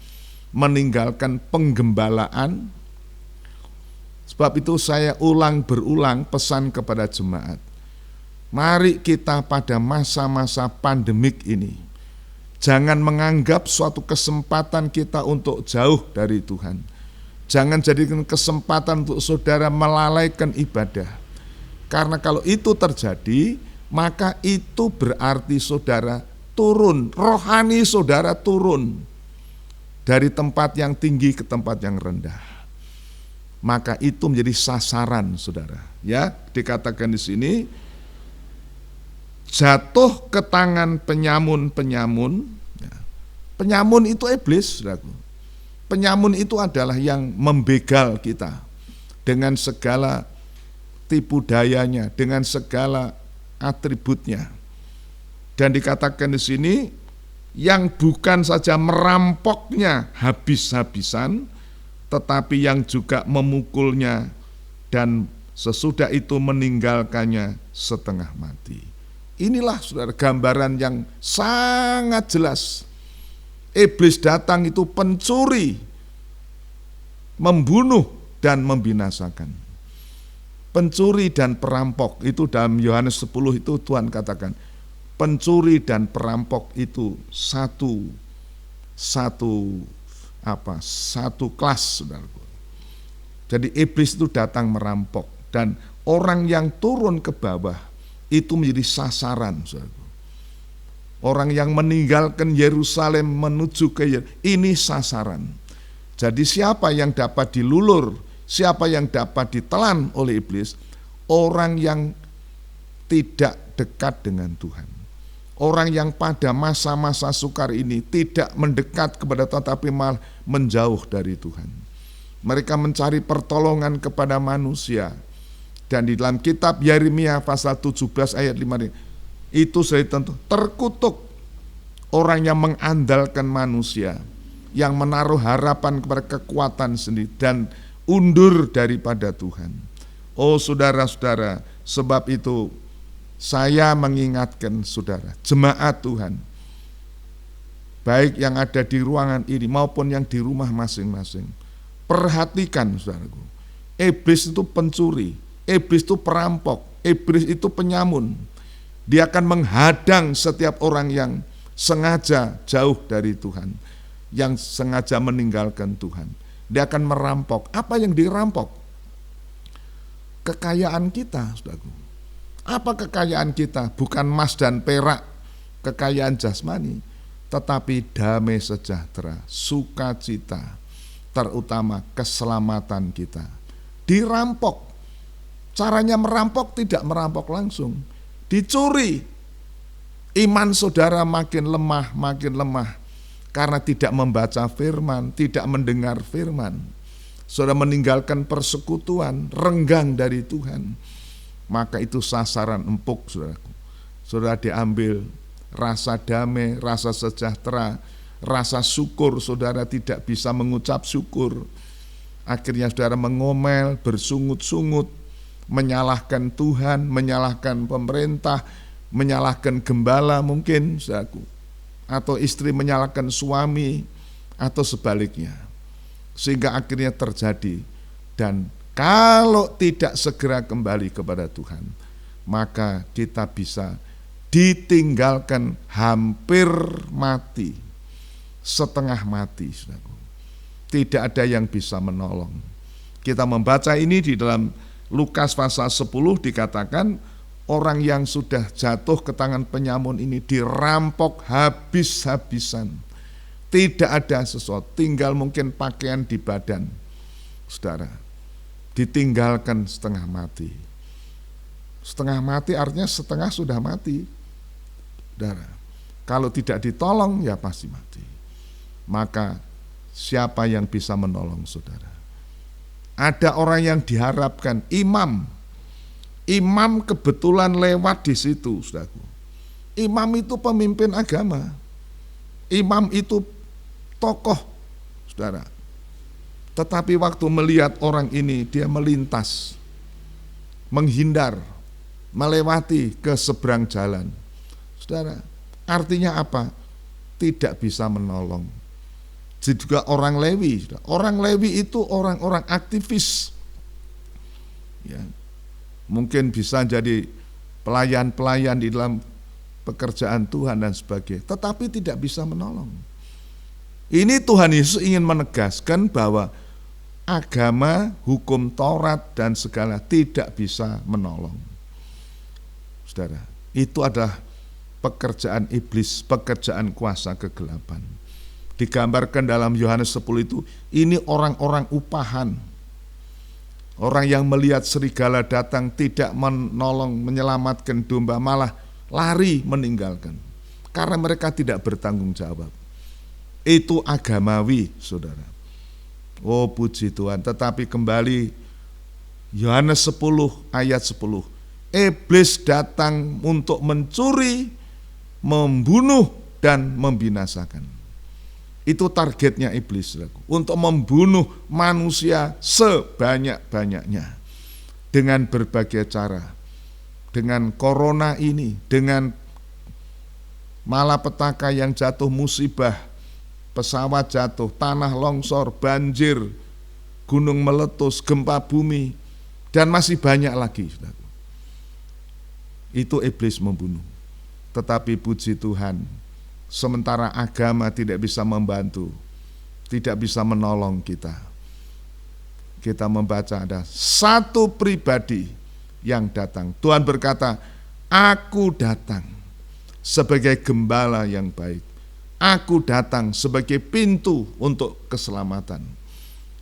meninggalkan penggembalaan. Sebab itu saya berulang pesan kepada jemaat. Mari kita pada masa-masa pandemik ini, jangan menganggap suatu kesempatan kita untuk jauh dari Tuhan. Jangan jadikan kesempatan untuk saudara melalaikan ibadah. Karena kalau itu terjadi, maka itu berarti saudara turun, rohani saudara turun dari tempat yang tinggi ke tempat yang rendah. Maka itu menjadi sasaran saudara. Ya, dikatakan di sini, jatuh ke tangan penyamun. Penyamun itu iblis, saudaraku. Penyamun itu adalah yang membegal kita dengan segala tipu dayanya, dengan segala atributnya. Dan dikatakan di sini, yang bukan saja merampoknya habis-habisan, tetapi yang juga memukulnya dan sesudah itu meninggalkannya setengah mati. Inilah saudara gambaran yang sangat jelas. Iblis datang itu pencuri, membunuh dan membinasakan. Pencuri dan perampok itu dalam Yohanes 10 itu Tuhan katakan, pencuri dan perampok itu satu kelas, saudaraku. Jadi iblis itu datang merampok, dan orang yang turun ke bawah itu menjadi sasaran, saudaraku. Orang yang meninggalkan Yerusalem menuju ke ini sasaran. Jadi siapa yang dapat dilulur, siapa yang dapat ditelan oleh iblis? Orang yang tidak dekat dengan Tuhan. Orang yang pada masa-masa sukar ini tidak mendekat kepada Tuhan, tapi malah menjauh dari Tuhan. Mereka mencari pertolongan kepada manusia. Dan di dalam kitab Yeremia pasal 17 ayat 5 itu sudah tentu terkutuk orang yang mengandalkan manusia, yang menaruh harapan kepada kekuatan sendiri dan undur daripada Tuhan. Oh saudara-saudara, sebab itu saya mengingatkan saudara, jemaat Tuhan, baik yang ada di ruangan ini maupun yang di rumah masing-masing, perhatikan saudaraku, iblis itu pencuri, iblis itu perampok, iblis itu penyamun. Dia akan menghadang setiap orang yang sengaja jauh dari Tuhan, yang sengaja meninggalkan Tuhan. Dia akan merampok. Apa yang dirampok? Kekayaan kita, saudaraku. Apa kekayaan kita? Bukan emas dan perak, kekayaan jasmani, tetapi damai sejahtera, sukacita, terutama keselamatan kita. Dirampok. Caranya merampok tidak merampok langsung, dicuri. Iman saudara makin lemah karena tidak membaca firman, tidak mendengar firman. Saudara meninggalkan persekutuan, renggang dari Tuhan. Maka itu sasaran empuk, saudaraku. Saudara diambil rasa damai, rasa sejahtera, rasa syukur, saudara tidak bisa mengucap syukur. Akhirnya saudara mengomel, bersungut-sungut, menyalahkan Tuhan, menyalahkan pemerintah, menyalahkan gembala mungkin, saudaraku. Atau istri menyalahkan suami, atau sebaliknya. Sehingga akhirnya terjadi. Dan kalau tidak segera kembali kepada Tuhan, maka kita bisa ditinggalkan hampir mati, setengah mati, saudaraku. Tidak ada yang bisa menolong. Kita membaca ini di dalam Lukas pasal 10 dikatakan orang yang sudah jatuh ke tangan penyamun ini dirampok habis-habisan. Tidak ada sesuatu, tinggal mungkin pakaian di badan, saudara. Ditinggalkan setengah mati. Setengah mati artinya setengah sudah mati, saudara. Kalau tidak ditolong ya pasti mati. Maka siapa yang bisa menolong saudara? Ada orang yang diharapkan, imam. Imam kebetulan lewat di situ, saudaraku. Imam itu pemimpin agama. Imam itu tokoh, saudara. Tetapi waktu melihat orang ini, dia melintas, menghindar, melewati ke seberang jalan. Saudara, artinya apa? Tidak bisa menolong. Juga orang Lewi. Orang Lewi itu orang-orang aktivis. Ya, mungkin bisa jadi pelayan-pelayan di dalam pekerjaan Tuhan dan sebagainya. Tetapi tidak bisa menolong. Ini Tuhan Yesus ingin menegaskan bahwa agama, hukum Taurat dan segala tidak bisa menolong. Saudara, itu adalah pekerjaan iblis, pekerjaan kuasa kegelapan. Digambarkan dalam Yohanes 10 itu, ini orang-orang upahan. Orang yang melihat serigala datang tidak menolong, menyelamatkan domba, malah lari meninggalkan. Karena mereka tidak bertanggung jawab. Itu agamawi, saudara. Oh puji Tuhan, tetapi kembali Yohanes 10 ayat 10. Iblis datang untuk mencuri, membunuh dan membinasakan. Itu targetnya iblis, saudaraku, untuk membunuh manusia sebanyak-banyaknya dengan berbagai cara. Dengan corona ini, dengan malapetaka yang jatuh, musibah, pesawat jatuh, tanah longsor, banjir, gunung meletus, gempa bumi, dan masih banyak lagi, saudaraku. Itu iblis membunuh. Tetapi puji Tuhan, sementara agama tidak bisa membantu, tidak bisa menolong kita. Kita membaca ada satu pribadi yang datang. Tuhan berkata, aku datang sebagai gembala yang baik. Aku datang sebagai pintu untuk keselamatan.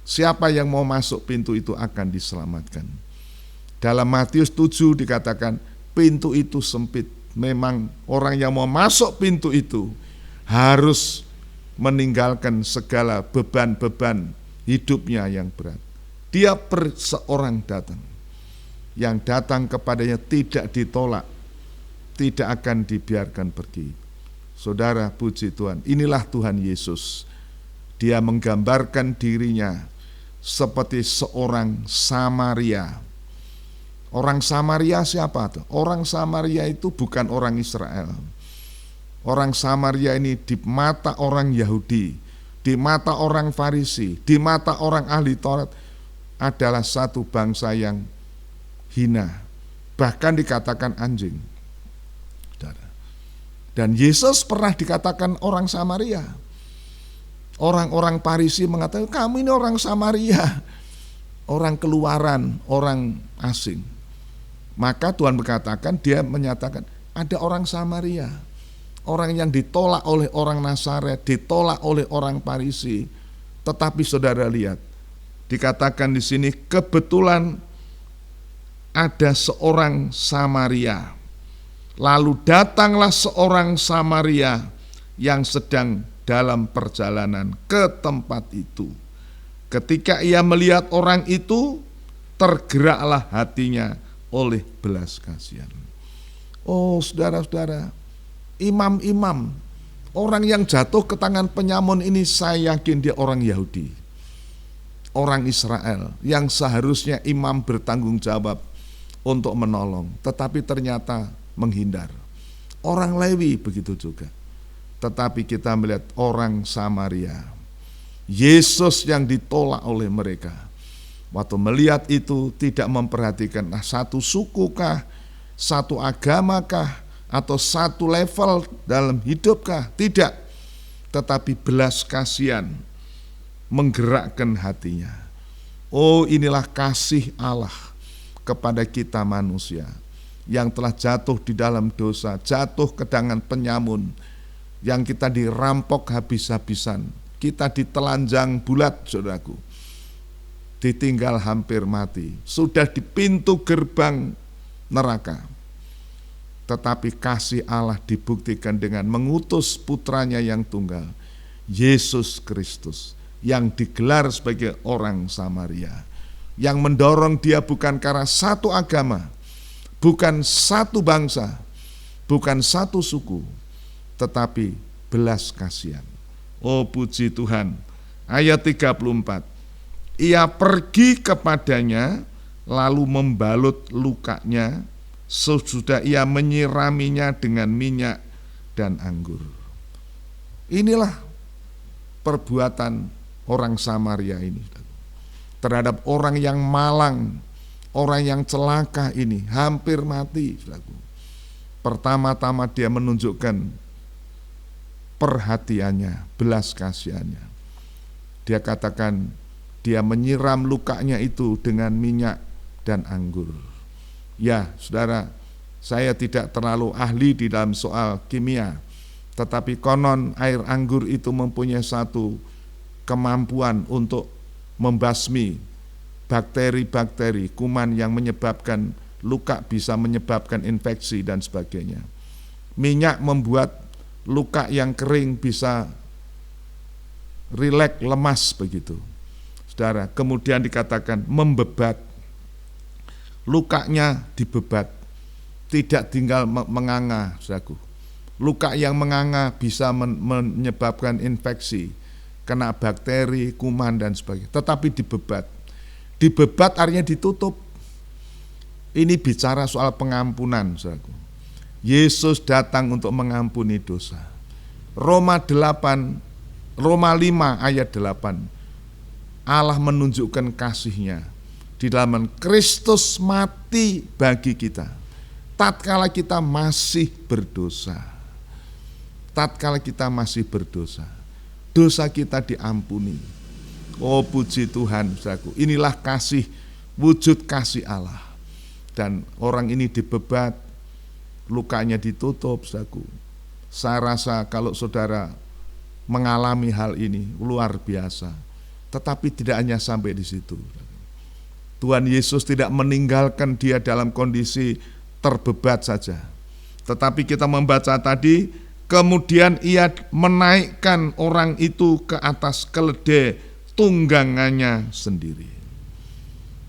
Siapa yang mau masuk pintu itu akan diselamatkan. Dalam Matius 7 dikatakan, pintu itu sempit. Memang orang yang mau masuk pintu itu harus meninggalkan segala beban-beban hidupnya yang berat. Dia seorang datang. Yang datang kepadanya tidak ditolak, tidak akan dibiarkan pergi. Saudara, puji Tuhan, inilah Tuhan Yesus. Dia menggambarkan dirinya seperti seorang Samaria. Orang Samaria siapa tuh? Orang Samaria itu bukan orang Israel. Orang Samaria ini di mata orang Yahudi, di mata orang Farisi, di mata orang ahli Taurat adalah satu bangsa yang hina, bahkan dikatakan anjing. Dan Yesus pernah dikatakan orang Samaria. Orang-orang Farisi mengatakan, kamu ini orang Samaria, orang keluaran, orang asing. Maka Tuhan berkatakan, dia menyatakan ada orang Samaria, orang yang ditolak oleh orang Nazaret, ditolak oleh orang Farisi. Tetapi saudara lihat, dikatakan di sini kebetulan ada seorang Samaria. Lalu datanglah seorang Samaria yang sedang dalam perjalanan ke tempat itu. Ketika ia melihat orang itu, tergeraklah hatinya oleh belas kasihan. Oh saudara-saudara, imam-imam, orang yang jatuh ke tangan penyamun ini, saya yakin dia orang Yahudi, orang Israel, yang seharusnya imam bertanggung jawab untuk menolong, tetapi ternyata menghindar. Orang Lewi begitu juga. Tetapi kita melihat orang Samaria, Yesus yang ditolak oleh mereka. Waktu melihat itu tidak memperhatikan satu sukukah, satu agamakah, atau satu level dalam hidupkah, tidak. Tetapi belas kasihan menggerakkan hatinya. Oh, inilah kasih Allah kepada kita manusia yang telah jatuh di dalam dosa, jatuh ke tangan penyamun, yang kita dirampok habis-habisan, kita ditelanjang bulat, saudaraku, ditinggal hampir mati, sudah di pintu gerbang neraka. Tetapi kasih Allah dibuktikan dengan mengutus putranya yang tunggal, Yesus Kristus, yang digelar sebagai orang Samaria, yang mendorong dia bukan karena satu agama, bukan satu bangsa, bukan satu suku, tetapi belas kasihan. Oh puji Tuhan. Ayat 34. Ia pergi kepadanya lalu membalut lukanya, sesudah ia menyiraminya dengan minyak dan anggur. Inilah perbuatan orang Samaria ini terhadap orang yang malang, orang yang celaka ini, hampir mati. Pertama-tama dia menunjukkan perhatiannya, belas kasihannya. Dia katakan dia menyiram lukanya itu dengan minyak dan anggur. Ya, saudara, saya tidak terlalu ahli di dalam soal kimia, tetapi konon air anggur itu mempunyai satu kemampuan untuk membasmi bakteri-bakteri, kuman yang menyebabkan luka, bisa menyebabkan infeksi dan sebagainya. Minyak membuat luka yang kering bisa rileks, lemas begitu. Saudara, kemudian dikatakan membebat. Lukanya dibebat, tidak tinggal menganga, saudaraku. Luka yang menganga bisa menyebabkan infeksi, kena bakteri, kuman dan sebagainya. Tetapi dibebat. Dibebat artinya ditutup. Ini bicara soal pengampunan, saudaraku. Yesus datang untuk mengampuni dosa. Roma 5 ayat 8. Allah menunjukkan kasih-Nya di dalam Kristus mati bagi kita tatkala kita masih berdosa. Tatkala kita masih berdosa, dosa kita diampuni. Oh puji Tuhan, saudaraku. Inilah kasih, wujud kasih Allah. Dan orang ini dibebat, lukanya ditutup, saudaraku. Saya rasa kalau saudara mengalami hal ini luar biasa. Tetapi tidak hanya sampai di situ. Tuhan Yesus tidak meninggalkan dia dalam kondisi terbebat saja. Tetapi kita membaca tadi, kemudian ia menaikkan orang itu ke atas keledai tunggangannya sendiri.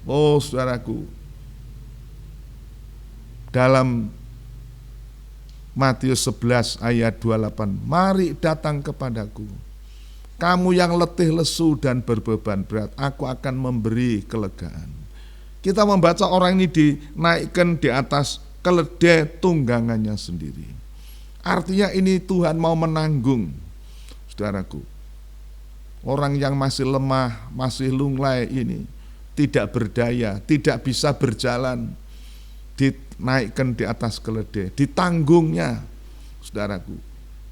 Oh saudaraku, dalam Matius 11 ayat 28, mari datang kepadaku, kamu yang letih lesu dan berbeban berat, aku akan memberi kelegaan. Kita membaca orang ini dinaikkan di atas keledai tunggangannya sendiri. Artinya ini Tuhan mau menanggung, saudaraku. Orang yang masih lemah, masih lunglai ini, tidak berdaya, tidak bisa berjalan, dinaikkan di atas keledai, ditanggungnya, saudaraku,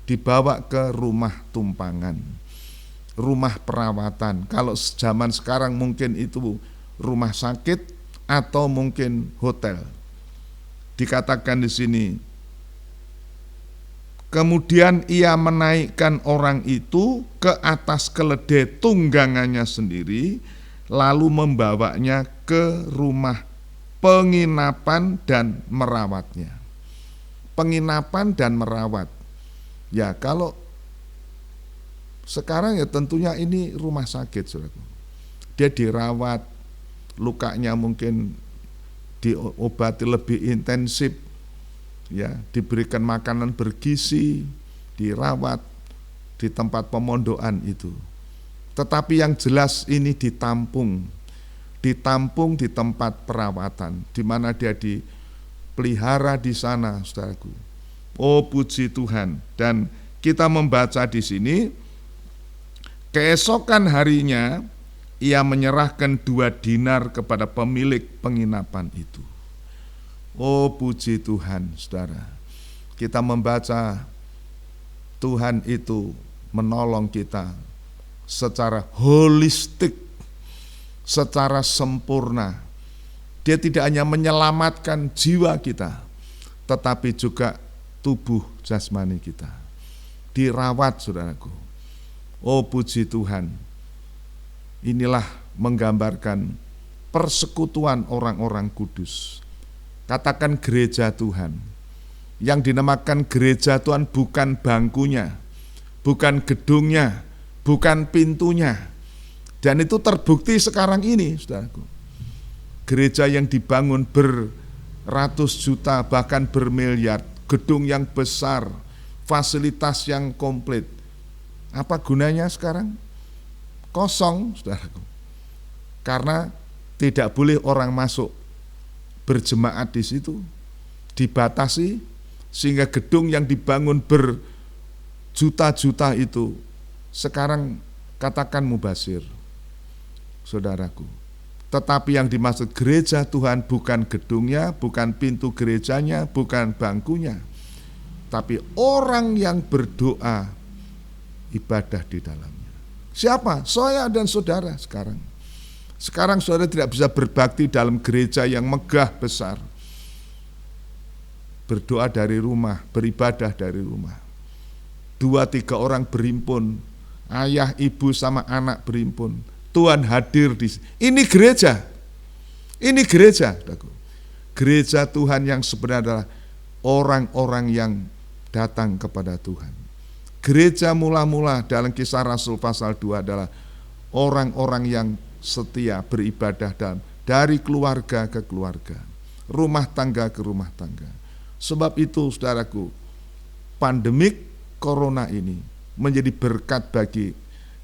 dibawa ke rumah tumpangan, rumah perawatan. Kalau zaman sekarang mungkin itu rumah sakit atau mungkin hotel. Dikatakan di sini, kemudian ia menaikkan orang itu ke atas keledai tunggangannya sendiri, lalu membawanya ke rumah penginapan dan merawatnya. Penginapan dan merawat. Ya kalau sekarang ya tentunya ini rumah sakit, saudaraku. Dia dirawat, lukanya mungkin diobati lebih intensif, ya, diberikan makanan bergizi, dirawat di tempat pemondokan itu. Tetapi yang jelas ini ditampung di tempat perawatan, di mana dia dipelihara di sana, saudaraku. Oh puji Tuhan. Dan kita membaca di sini, keesokan harinya ia menyerahkan 2 dinar kepada pemilik penginapan itu. Oh puji Tuhan, saudara. Kita membaca Tuhan itu menolong kita secara holistik, secara sempurna. Dia tidak hanya menyelamatkan jiwa kita, tetapi juga tubuh jasmani kita. dirawat saudaraku. Oh puji Tuhan, inilah menggambarkan persekutuan orang-orang kudus. Katakan gereja Tuhan. Yang dinamakan gereja Tuhan bukan bangkunya, bukan gedungnya, bukan pintunya. Dan itu terbukti sekarang ini, saudaraku. Gereja yang dibangun beratus juta, bahkan bermiliar, gedung yang besar, fasilitas yang komplit. Apa gunanya sekarang? Kosong, saudaraku. Karena tidak boleh orang masuk berjemaat di situ, dibatasi, sehingga gedung yang dibangun berjuta-juta itu sekarang katakan mubazir, saudaraku. Tetapi yang dimaksud gereja Tuhan bukan gedungnya, bukan pintu gerejanya, bukan bangkunya, tapi orang yang berdoa, ibadah di dalamnya. Siapa? Saya dan saudara sekarang. Sekarang saudara tidak bisa berbakti dalam gereja yang megah besar. Berdoa dari rumah, beribadah dari rumah. 2-3 orang berhimpun, ayah, ibu, sama anak berhimpun. Tuhan hadir di sini. Ini gereja. Ini gereja. Gereja Tuhan yang sebenarnya adalah orang-orang yang datang kepada Tuhan. Gereja mula-mula dalam Kisah Rasul pasal 2 adalah orang-orang yang setia beribadah dari keluarga ke keluarga, rumah tangga ke rumah tangga. Sebab itu saudaraku, pandemik corona ini menjadi berkat bagi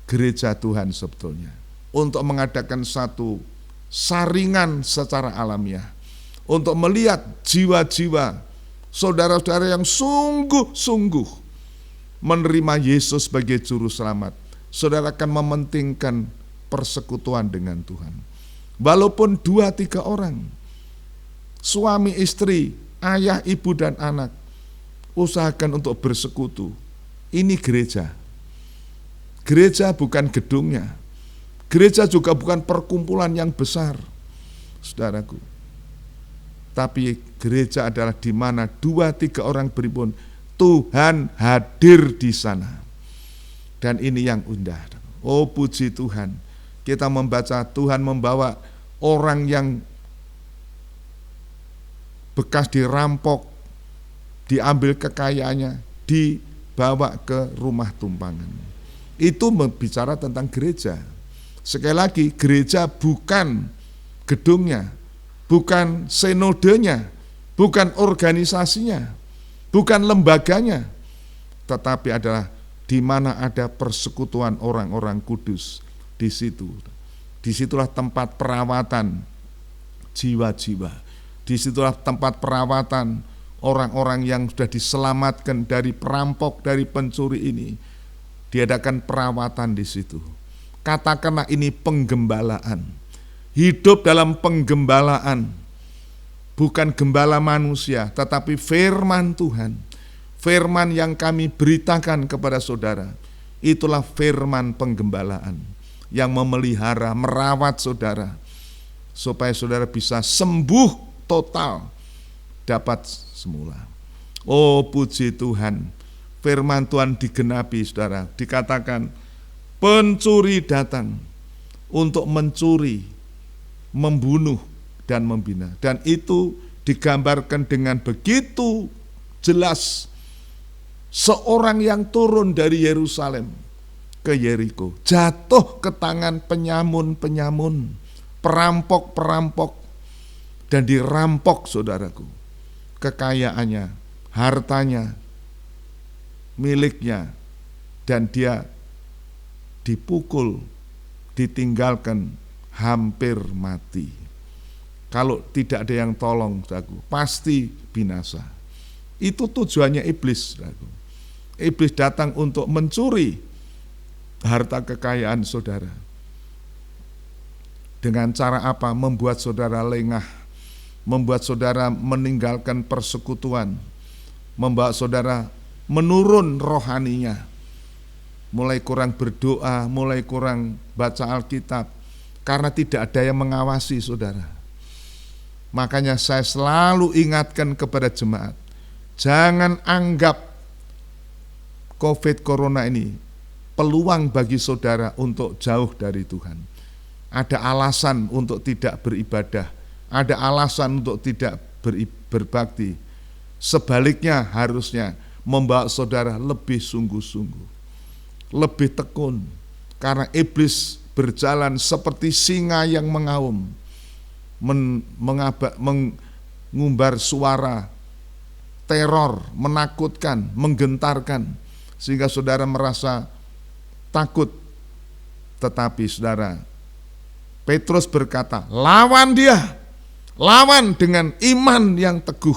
gereja Tuhan sebetulnya, untuk mengadakan satu saringan secara alamiah, untuk melihat jiwa-jiwa saudara-saudara yang sungguh-sungguh menerima Yesus sebagai juru selamat. Saudara akan mementingkan persekutuan dengan Tuhan. Walaupun 2-3 orang, suami istri, ayah, ibu, dan anak, usahakan untuk bersekutu. Ini gereja. Gereja bukan gedungnya. Gereja juga bukan perkumpulan yang besar, saudaraku. Tapi gereja adalah di mana 2-3 orang berhimpun, Tuhan hadir di sana. Dan ini yang indah. Oh puji Tuhan, kita membaca Tuhan membawa orang yang bekas dirampok, diambil kekayaannya, dibawa ke rumah tumpangan. Itu bicara tentang gereja. Sekali lagi, gereja bukan gedungnya, bukan sinodenya, bukan organisasinya, bukan lembaganya, tetapi adalah di mana ada persekutuan orang-orang kudus. Di situ, disitulah tempat perawatan jiwa-jiwa. Disitulah tempat perawatan orang-orang yang sudah diselamatkan dari perampok, dari pencuri ini. Diadakan perawatan di situ. Katakanlah ini penggembalaan. Hidup dalam penggembalaan. Bukan gembala manusia, tetapi firman Tuhan. Firman yang kami beritakan kepada saudara. Itulah firman penggembalaan yang memelihara, merawat saudara, supaya saudara bisa sembuh total, dapat semula. Oh puji Tuhan, firman Tuhan digenapi saudara. Dikatakan pencuri datang untuk mencuri, membunuh, dan membina. Dan itu digambarkan dengan begitu jelas. Seorang yang turun dari Yerusalem ke Yeriko, jatuh ke tangan penyamun-penyamun, perampok-perampok, dan dirampok saudaraku, kekayaannya, hartanya, miliknya, dan dia dipukul, ditinggalkan, hampir mati. Kalau tidak ada yang tolong, saudaraku, pasti binasa. Itu tujuannya iblis, saudaraku. Iblis datang untuk mencuri harta kekayaan saudara. Dengan cara apa? Membuat saudara lengah, membuat saudara meninggalkan persekutuan, membawa saudara menurun rohaninya, mulai kurang berdoa, mulai kurang baca Alkitab, karena tidak ada yang mengawasi saudara. Makanya saya selalu ingatkan kepada jemaat, jangan anggap COVID Corona ini peluang bagi saudara untuk jauh dari Tuhan. Ada alasan untuk tidak beribadah, ada alasan untuk tidak berbakti. Sebaliknya harusnya membawa saudara lebih sungguh-sungguh, lebih tekun, karena iblis berjalan seperti singa yang mengaum, mengumbar suara teror, menakutkan, menggentarkan, sehingga saudara merasa takut. Tetapi saudara, Petrus berkata, lawan dia, lawan dengan iman yang teguh.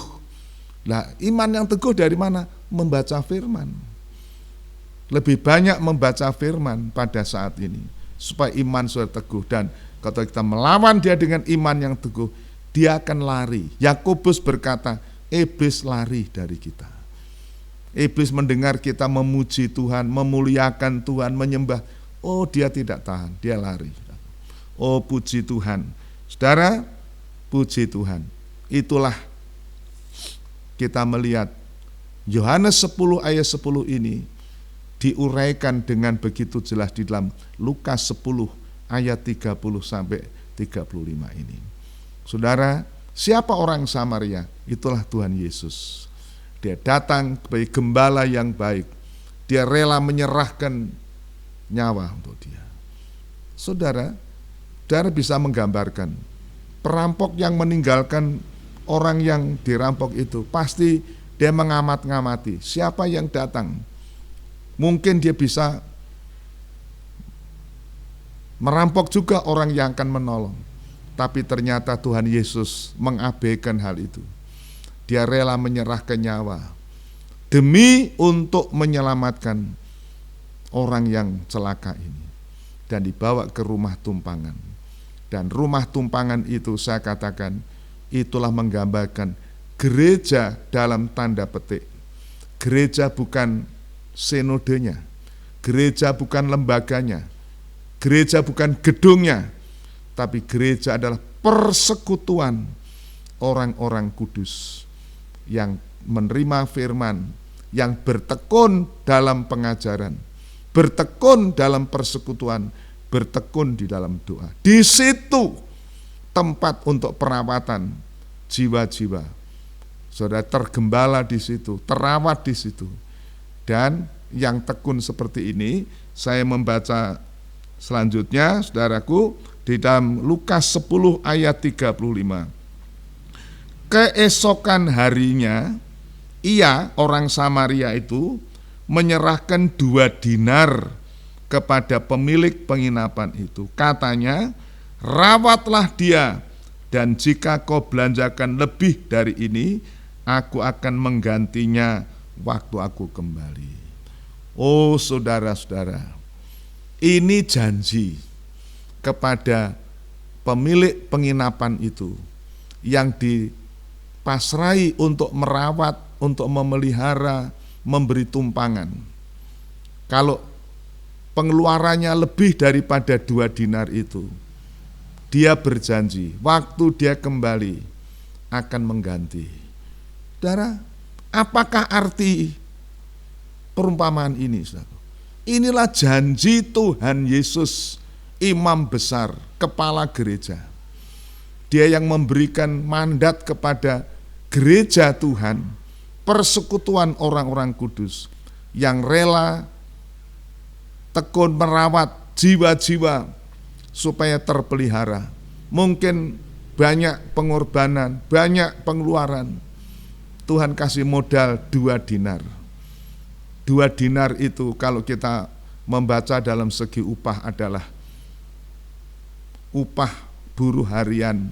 Nah, iman yang teguh dari mana? Membaca firman. Lebih banyak membaca firman pada saat ini, supaya iman saudara teguh. Dan kalau kita melawan dia dengan iman yang teguh, dia akan lari. Yakobus berkata, iblis lari dari kita. Iblis mendengar kita memuji Tuhan, memuliakan Tuhan, menyembah. Oh, dia tidak tahan, dia lari. Oh, puji Tuhan. Saudara, puji Tuhan. Itulah kita melihat Yohanes 10 ayat 10 ini diuraikan dengan begitu jelas di dalam Lukas 10 ayat 30 sampai 35 ini. Saudara, siapa orang Samaria? Itulah Tuhan Yesus. Dia datang sebagai gembala yang baik. Dia rela menyerahkan nyawa untuk dia. Saudara bisa menggambarkan perampok yang meninggalkan orang yang dirampok itu, pasti dia mengamat-ngamati siapa yang datang. Mungkin dia bisa merampok juga orang yang akan menolong. Tapi ternyata Tuhan Yesus mengabaikan hal itu. Dia rela menyerahkan nyawa demi untuk menyelamatkan orang yang celaka ini, dan dibawa ke rumah tumpangan. Dan rumah tumpangan itu, saya katakan, itulah menggambarkan gereja dalam tanda petik. Gereja bukan sinodenya, gereja bukan lembaganya, gereja bukan gedungnya, tapi gereja adalah persekutuan orang-orang kudus yang menerima firman, yang bertekun dalam pengajaran, bertekun dalam persekutuan, bertekun di dalam doa. Di situ tempat untuk perawatan jiwa-jiwa. Saudara tergembala di situ, terawat di situ. Dan yang tekun seperti ini, saya membaca selanjutnya, saudaraku, di dalam Lukas 10 ayat 35. Keesokan harinya, ia, orang Samaria itu, menyerahkan 2 dinar kepada pemilik penginapan itu. Katanya, rawatlah dia, dan jika kau belanjakan lebih dari ini, aku akan menggantinya waktu aku kembali. Oh saudara-saudara, ini janji kepada pemilik penginapan itu yang dipasrai untuk merawat, untuk memelihara, memberi tumpangan. Kalau pengeluarannya lebih daripada 2 dinar itu, dia berjanji waktu dia kembali akan mengganti. Saudara, apakah arti perumpamaan ini? Saudara? Inilah janji Tuhan Yesus, imam besar, kepala gereja. Dia yang memberikan mandat kepada gereja Tuhan, persekutuan orang-orang kudus yang rela tekun merawat jiwa-jiwa supaya terpelihara. Mungkin banyak pengorbanan, banyak pengeluaran. Tuhan kasih modal 2 dinar. 2 dinar itu kalau kita membaca dalam segi upah adalah upah buruh harian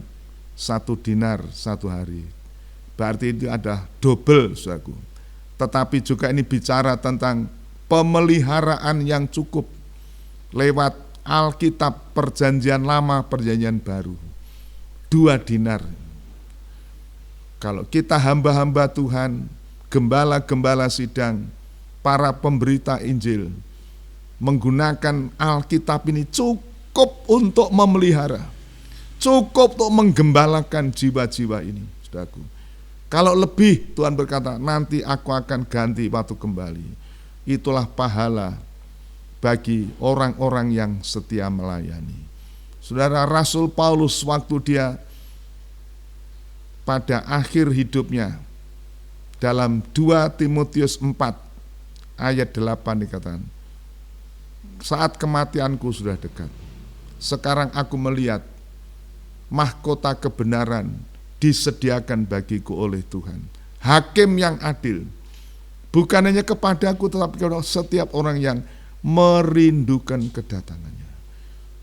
1 dinar 1 hari. Berarti itu ada double, saudaraku. Tetapi juga ini bicara tentang pemeliharaan yang cukup lewat Alkitab, perjanjian lama, perjanjian baru. 2 dinar. Kalau kita hamba-hamba Tuhan, gembala-gembala sidang, para pemberita Injil, menggunakan Alkitab ini cukup untuk memelihara, cukup untuk menggembalakan jiwa-jiwa ini, saudaraku. Kalau lebih, Tuhan berkata, nanti aku akan ganti waktu kembali. itulah pahala bagi orang-orang yang setia melayani. Saudara, Rasul Paulus waktu dia pada akhir hidupnya, dalam 2 Timotius 4 ayat 8 dikatakan, saat kematianku sudah dekat, sekarang aku melihat mahkota kebenaran disediakan bagiku oleh Tuhan, hakim yang adil, bukan hanya kepadaku tetapi kepada setiap orang yang merindukan kedatangannya.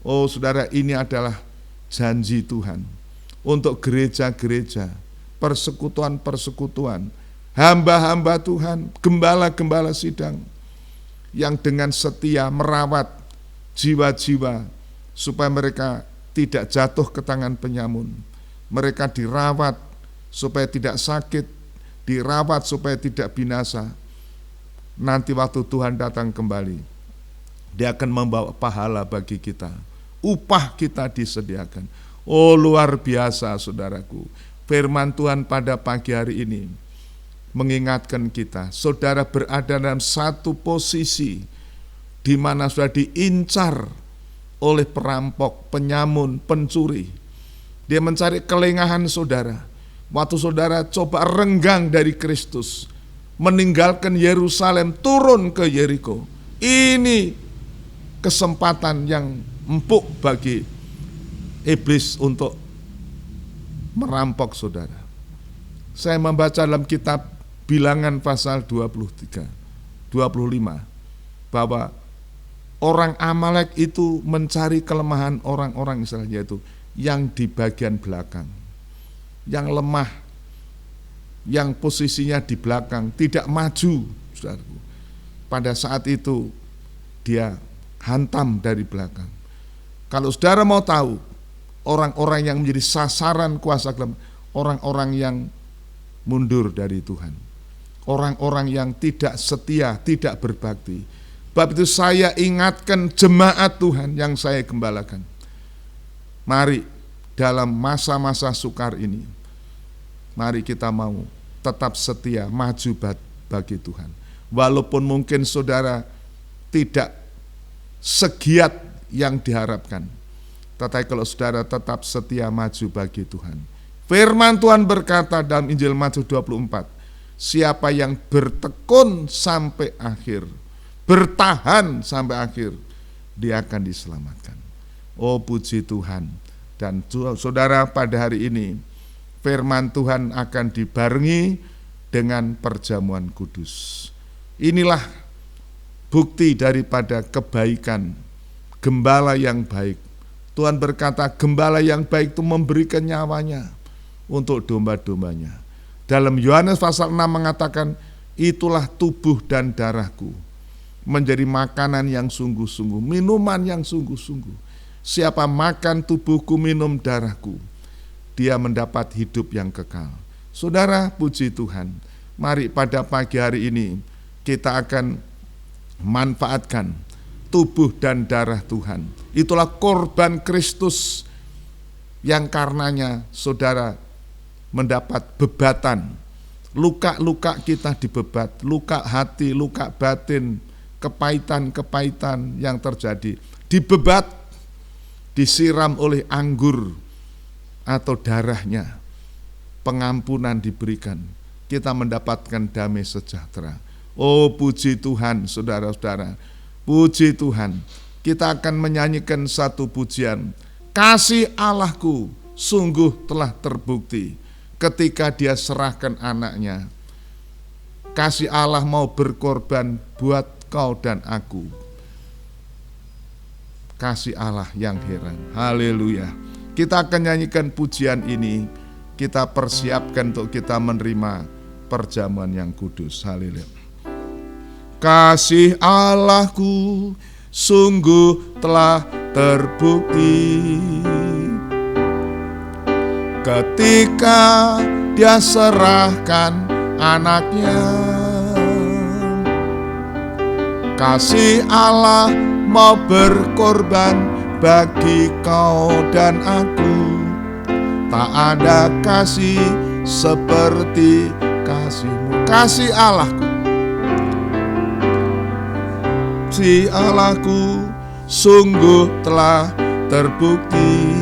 Oh saudara, ini adalah janji Tuhan untuk gereja-gereja, persekutuan-persekutuan, hamba-hamba Tuhan, gembala-gembala sidang yang dengan setia merawat jiwa-jiwa supaya mereka tidak jatuh ke tangan penyamun. Mereka dirawat supaya tidak sakit, dirawat supaya tidak binasa. Nanti waktu Tuhan datang kembali, Dia akan membawa pahala bagi kita. Upah kita disediakan. Oh luar biasa saudaraku. Firman Tuhan pada pagi hari ini mengingatkan kita, saudara berada dalam satu posisi di mana sudah diincar oleh perampok, penyamun, pencuri. Dia mencari kelengahan saudara. Waktu saudara coba renggang dari Kristus, meninggalkan Yerusalem, turun ke Yeriko. Ini kesempatan yang empuk bagi iblis untuk merampok saudara. Saya membaca dalam kitab Bilangan pasal 25 bahwa orang Amalek itu mencari kelemahan orang-orang Israel, yaitu yang di bagian belakang, yang lemah, yang posisinya di belakang, tidak maju, saudaraku. Pada saat itu dia hantam dari belakang. Kalau saudara mau tahu, orang-orang yang menjadi sasaran kuasa gelap, orang-orang yang mundur dari Tuhan, orang-orang yang tidak setia, tidak berbakti. Sebab itu saya ingatkan jemaat Tuhan yang saya gembalakan, mari dalam masa-masa sukar ini, mari kita mau tetap setia, maju bagi Tuhan. Walaupun mungkin saudara tidak segiat yang diharapkan, tetapi kalau saudara tetap setia maju bagi Tuhan. Firman Tuhan berkata dalam Injil Matius 24, siapa yang bertekun sampai akhir, bertahan sampai akhir, dia akan diselamatkan. Oh puji Tuhan. Dan saudara, pada hari ini firman Tuhan akan dibarengi dengan perjamuan kudus. Inilah bukti daripada kebaikan gembala yang baik. Tuhan berkata gembala yang baik itu memberikan nyawanya untuk domba-dombanya. Dalam Yohanes pasal 6 mengatakan, itulah tubuh dan darahku, menjadi makanan yang sungguh-sungguh, minuman yang sungguh-sungguh. Siapa makan tubuhku, minum darahku, dia mendapat hidup yang kekal. Saudara, puji Tuhan, mari pada pagi hari ini kita akan manfaatkan tubuh dan darah Tuhan. Itulah korban Kristus yang karenanya saudara mendapat bebatan. Luka-luka kita dibebat, luka hati, luka batin, kepahitan-kepahitan yang terjadi dibebat, disiram oleh anggur atau darahnya, pengampunan diberikan, kita mendapatkan damai sejahtera. Oh puji Tuhan saudara-saudara, puji Tuhan. Kita akan menyanyikan satu pujian, kasih Allahku sungguh telah terbukti ketika dia serahkan anaknya. Kasih Allah mau berkorban buat kau dan aku. Kasih Allah yang heran. Haleluya. Kita akan nyanyikan pujian ini. Kita persiapkan untuk kita menerima perjamuan yang kudus. Haleluya. Kasih Allahku sungguh telah terbukti ketika dia serahkan anaknya. Kasih Allah mau berkorban bagi kau dan aku. Tak ada kasih seperti kasih-Mu. Kasih Allahku kasih Allahku sungguh telah terbukti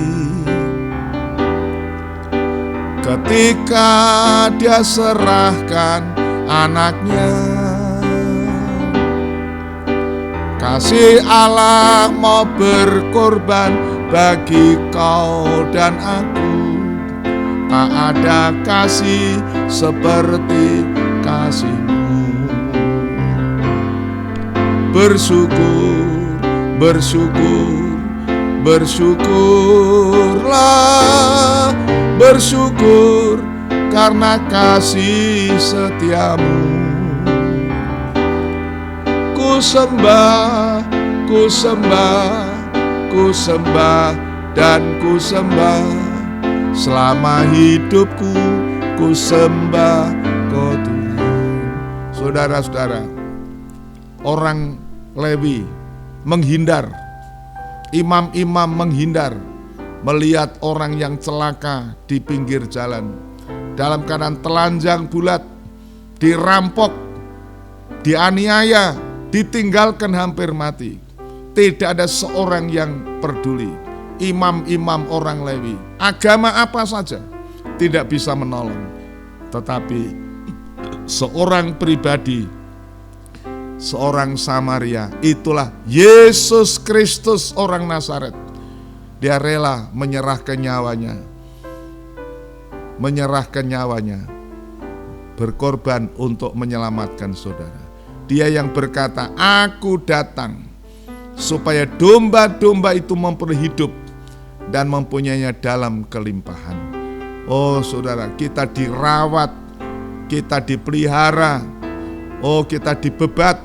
ketika Dia serahkan anaknya. Kasih Allah mau berkorban bagi kau dan aku. Tak ada kasih seperti kasih-Mu. Bersyukur, bersyukur, bersyukurlah, bersyukur karena kasih setia-Mu. Ku sembah, ku sembah, ku sembah dan ku sembah. Selama hidupku ku sembah Kau Tuhan. Saudara-saudara, orang Lewi menghindar, imam-imam menghindar melihat orang yang celaka di pinggir jalan dalam keadaan telanjang bulat, dirampok, dianiaya, ditinggalkan hampir mati. Tidak ada seorang yang peduli. Imam-imam orang Lewi, agama apa saja tidak bisa menolong. Tetapi seorang pribadi, seorang Samaria, itulah Yesus Kristus orang Nazaret. Dia rela menyerahkan nyawanya, berkorban untuk menyelamatkan saudara. Dia yang berkata, aku datang supaya domba-domba itu memperoleh hidup dan mempunyainya dalam kelimpahan. Oh saudara, kita dirawat, kita dipelihara, oh kita dibebat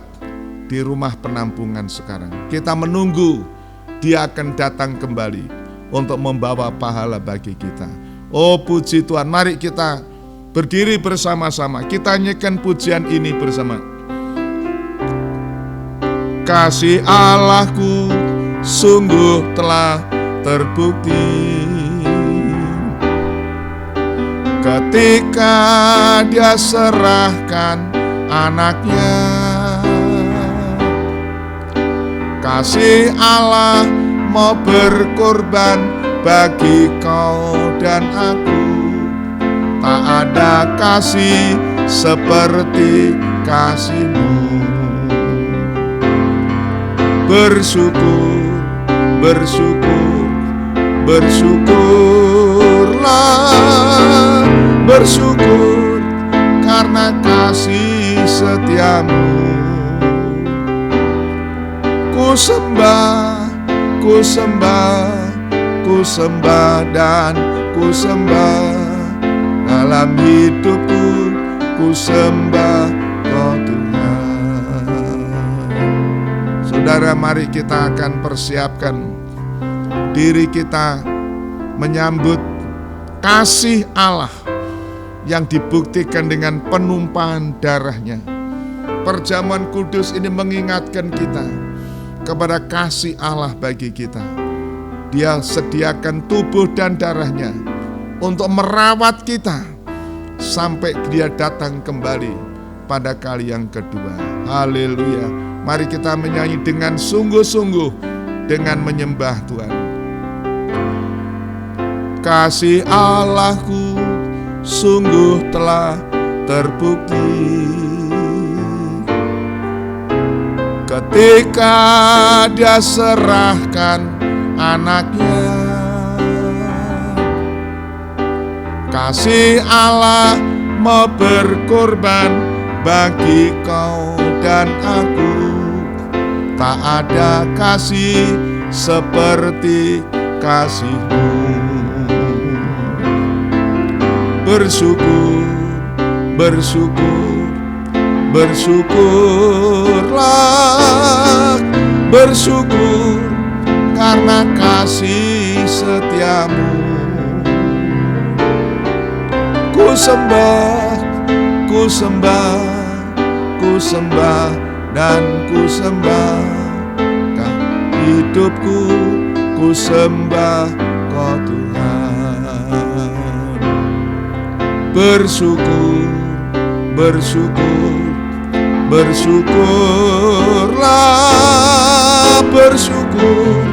di rumah penampungan sekarang. Kita menunggu Dia akan datang kembali untuk membawa pahala bagi kita. Oh puji Tuhan, mari kita berdiri bersama-sama, kita nyanyikan pujian ini bersama. Kasih Allahku sungguh telah terbukti ketika Dia serahkan anaknya. Kasih Allah mau berkorban bagi kau dan aku. Tak ada kasih seperti kasih-Mu. Bersyukur, bersyukur, bersyukurlah, bersyukur karena kasih setia-Mu. Ku sembah, ku sembah, ku sembah dan ku sembah. Dalam hidupku ku sembah Kau Tuhan. Saudara, mari kita akan persiapkan diri kita menyambut kasih Allah yang dibuktikan dengan penumpahan darahnya. Perjamuan kudus ini mengingatkan kita kepada kasih Allah bagi kita. Dia sediakan tubuh dan darahnya untuk merawat kita sampai Dia datang kembali pada kali yang kedua. Haleluya. Mari kita menyanyi dengan sungguh-sungguh, dengan menyembah Tuhan. Kasih Allahku sungguh telah terbukti ketika Dia serahkan anaknya. Kasih Allah mau berkorban bagi kau dan aku. Tak ada kasih seperti kasih-Mu. Bersyukur, bersyukur, bersyukurlah, bersyukur karena kasih setia-Mu. Ku sembah, ku sembah, ku sembah dan ku sembah. Hidupku ku sembah Kau Tuhan. Bersyukur, bersyukur, Bersyukurlah, bersyukur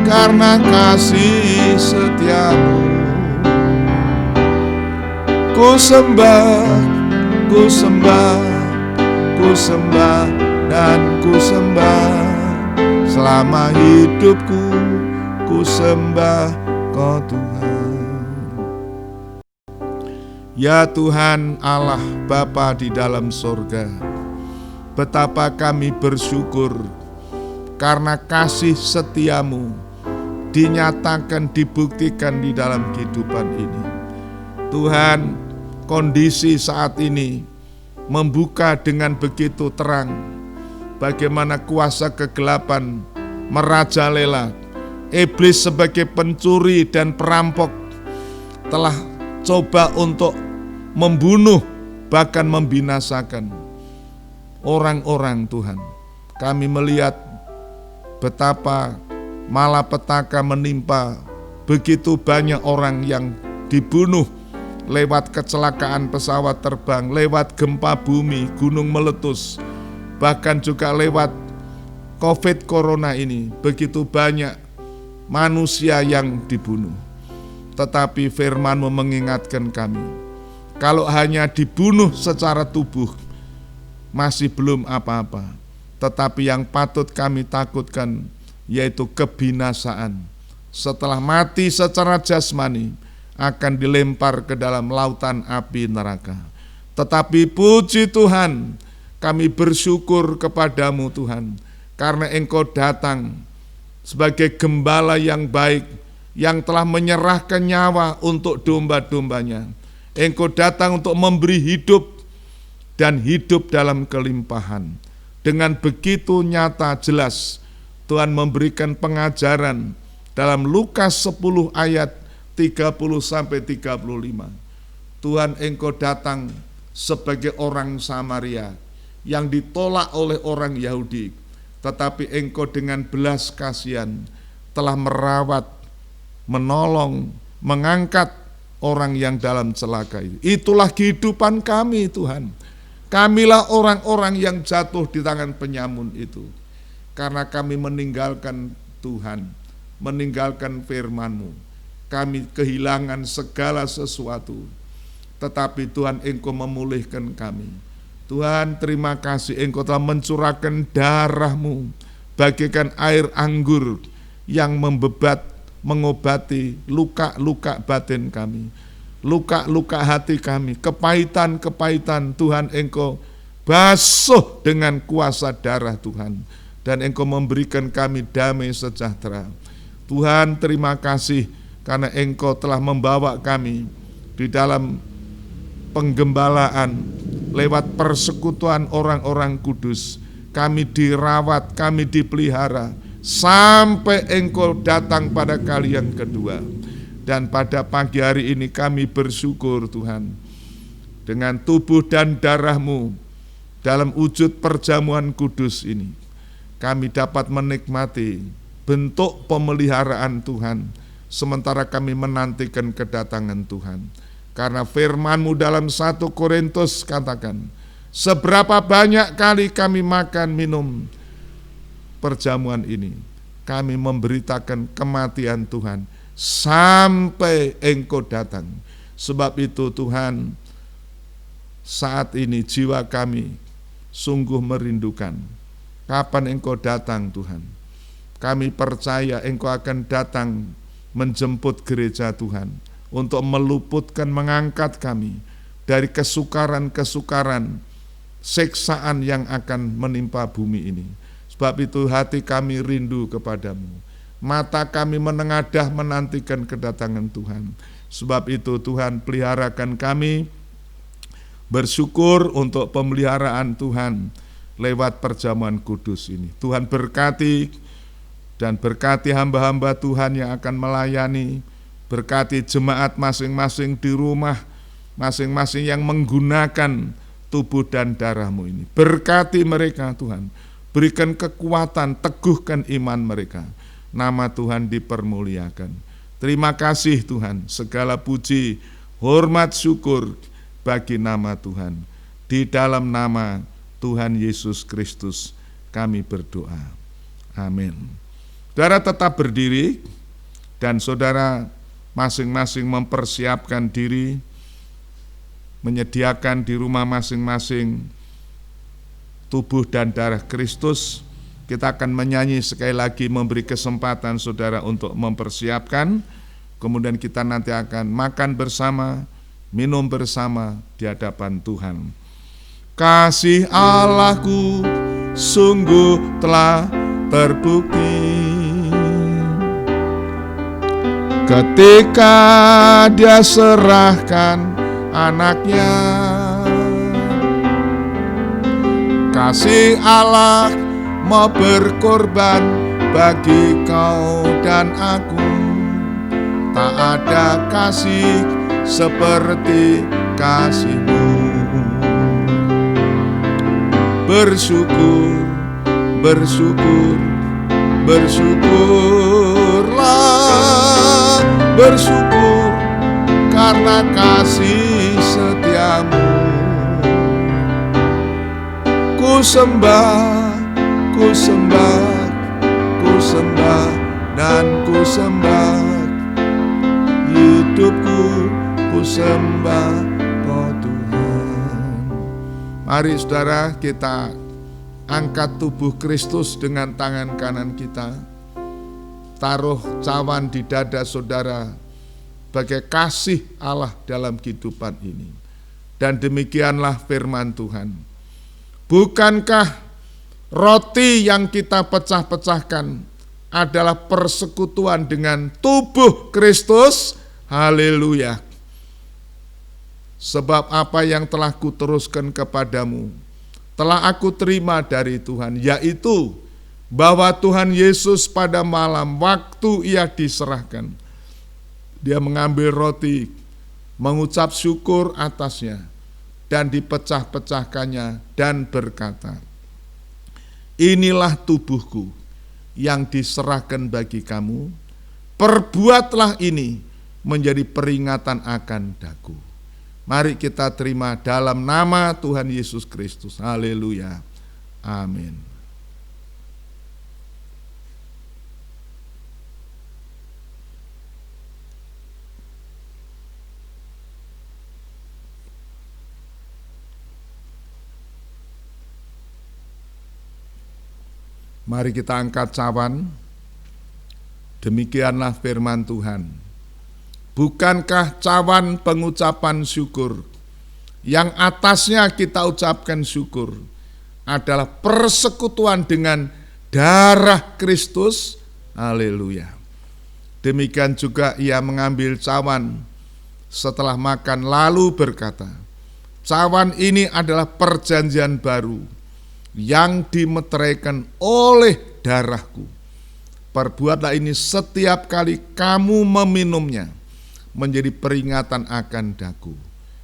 karena kasih setiamu. Ku sembah, ku sembah, ku sembah dan ku sembah. Selama hidupku ku sembah Kau Tuhan. Ya Tuhan Allah Bapa di dalam sorga, betapa kami bersyukur karena kasih setiamu dinyatakan, dibuktikan di dalam kehidupan ini. Tuhan, kondisi saat ini membuka dengan begitu terang bagaimana kuasa kegelapan merajalela. Iblis sebagai pencuri dan perampok telah coba untuk membunuh, bahkan membinasakan orang-orang Tuhan. Kami melihat betapa malapetaka menimpa begitu banyak orang yang dibunuh lewat kecelakaan pesawat terbang, lewat gempa bumi, gunung meletus, bahkan juga lewat COVID Corona ini. Begitu banyak manusia yang dibunuh. Tetapi firman-Mu mengingatkan kami, kalau hanya dibunuh secara tubuh masih belum apa-apa, tetapi yang patut kami takutkan yaitu kebinasaan. Setelah mati secara jasmani akan dilempar ke dalam lautan api neraka. Tetapi puji Tuhan, kami bersyukur kepadamu Tuhan, karena Engkau datang sebagai gembala yang baik, yang telah menyerahkan nyawa untuk domba-dombanya. Engkau datang untuk memberi hidup dan hidup dalam kelimpahan. Dengan begitu nyata jelas Tuhan memberikan pengajaran dalam Lukas 10 ayat 30-35. Tuhan, Engkau datang sebagai orang Samaria yang ditolak oleh orang Yahudi, tetapi Engkau dengan belas kasihan telah merawat, menolong, mengangkat orang yang dalam celaka itu. Itulah kehidupan kami Tuhan. Kamilah orang-orang yang jatuh di tangan penyamun itu. Karena kami meninggalkan Tuhan, meninggalkan firman-Mu. Kami kehilangan segala sesuatu. Tetapi Tuhan, Engkau memulihkan kami. Tuhan, terima kasih Engkau telah mencurahkan darah-Mu bagaikan air anggur yang mengobati luka-luka batin kami, luka-luka hati kami, kepahitan-kepahitan. Tuhan, Engkau basuh dengan kuasa darah Tuhan, dan Engkau memberikan kami damai sejahtera. Tuhan, terima kasih karena Engkau telah membawa kami di dalam penggembalaan lewat persekutuan orang-orang kudus. Kami dirawat, kami dipelihara sampai Engkau datang pada kali yang kedua. Dan pada pagi hari ini kami bersyukur Tuhan, dengan tubuh dan darah-Mu dalam wujud perjamuan kudus ini, kami dapat menikmati bentuk pemeliharaan Tuhan sementara kami menantikan kedatangan Tuhan. Karena firman-Mu dalam 1 Korintus katakan, seberapa banyak kali kami makan minum perjamuan ini, kami memberitakan kematian Tuhan sampai Engkau datang. Sebab itu Tuhan, saat ini jiwa kami sungguh merindukan kapan Engkau datang Tuhan. Kami percaya Engkau akan datang menjemput gereja Tuhan, untuk meluputkan, mengangkat kami dari kesukaran-kesukaran, siksaan yang akan menimpa bumi ini. Sebab itu hati kami rindu kepadamu, mata kami menengadah menantikan kedatangan Tuhan. Sebab itu Tuhan, peliharakan kami, bersyukur untuk pemeliharaan Tuhan lewat perjamuan kudus ini. Tuhan berkati dan berkati hamba-hamba Tuhan yang akan melayani. Berkati jemaat masing-masing di rumah, masing-masing yang menggunakan tubuh dan darah-Mu ini. Berkati mereka Tuhan, berikan kekuatan, teguhkan iman mereka. Nama Tuhan dipermuliakan. Terima kasih Tuhan, segala puji, hormat, syukur bagi nama Tuhan. Di dalam nama Tuhan Yesus Kristus kami berdoa. Amin. Saudara tetap berdiri dan saudara masing-masing mempersiapkan diri, menyediakan di rumah masing-masing tubuh dan darah Kristus. Kita akan menyanyi sekali lagi, memberi kesempatan saudara untuk mempersiapkan. Kemudian kita nanti akan makan bersama, minum bersama di hadapan Tuhan. Kasih Allahku sungguh telah terbukti ketika Dia serahkan anaknya. Kasih Allah mau berkorban bagi kau dan aku. Tak ada kasih seperti kasih-Mu. Bersyukur, bersyukur, bersyukurlah, bersyukur karena kasih setia-Mu. Ku sembah, ku sembah, ku sembah dan ku sembah. Hidupku ku sembah kau Tuhan. Mari saudara kita angkat tubuh Kristus dengan tangan kanan kita. Taruh cawan di dada saudara sebagai kasih Allah dalam kehidupan ini. Dan demikianlah firman Tuhan. Bukankah roti yang kita pecah-pecahkan adalah persekutuan dengan tubuh Kristus? Haleluya. Sebab apa yang telah kuteruskan kepadamu telah aku terima dari Tuhan, yaitu bahwa Tuhan Yesus pada malam waktu Ia diserahkan, Dia mengambil roti, mengucap syukur atasnya, dan dipecah-pecahkannya dan berkata, inilah tubuhku yang diserahkan bagi kamu, perbuatlah ini menjadi peringatan akan daku. Mari kita terima dalam nama Tuhan Yesus Kristus. Haleluya. Amin. Mari kita angkat cawan. Demikianlah firman Tuhan. Bukankah cawan pengucapan syukur yang atasnya kita ucapkan syukur adalah persekutuan dengan darah Kristus? Haleluya. Demikian juga Ia mengambil cawan setelah makan lalu berkata, cawan ini adalah perjanjian baru yang dimeteraikan oleh darahku. Perbuatlah ini setiap kali kamu meminumnya menjadi peringatan akan daku.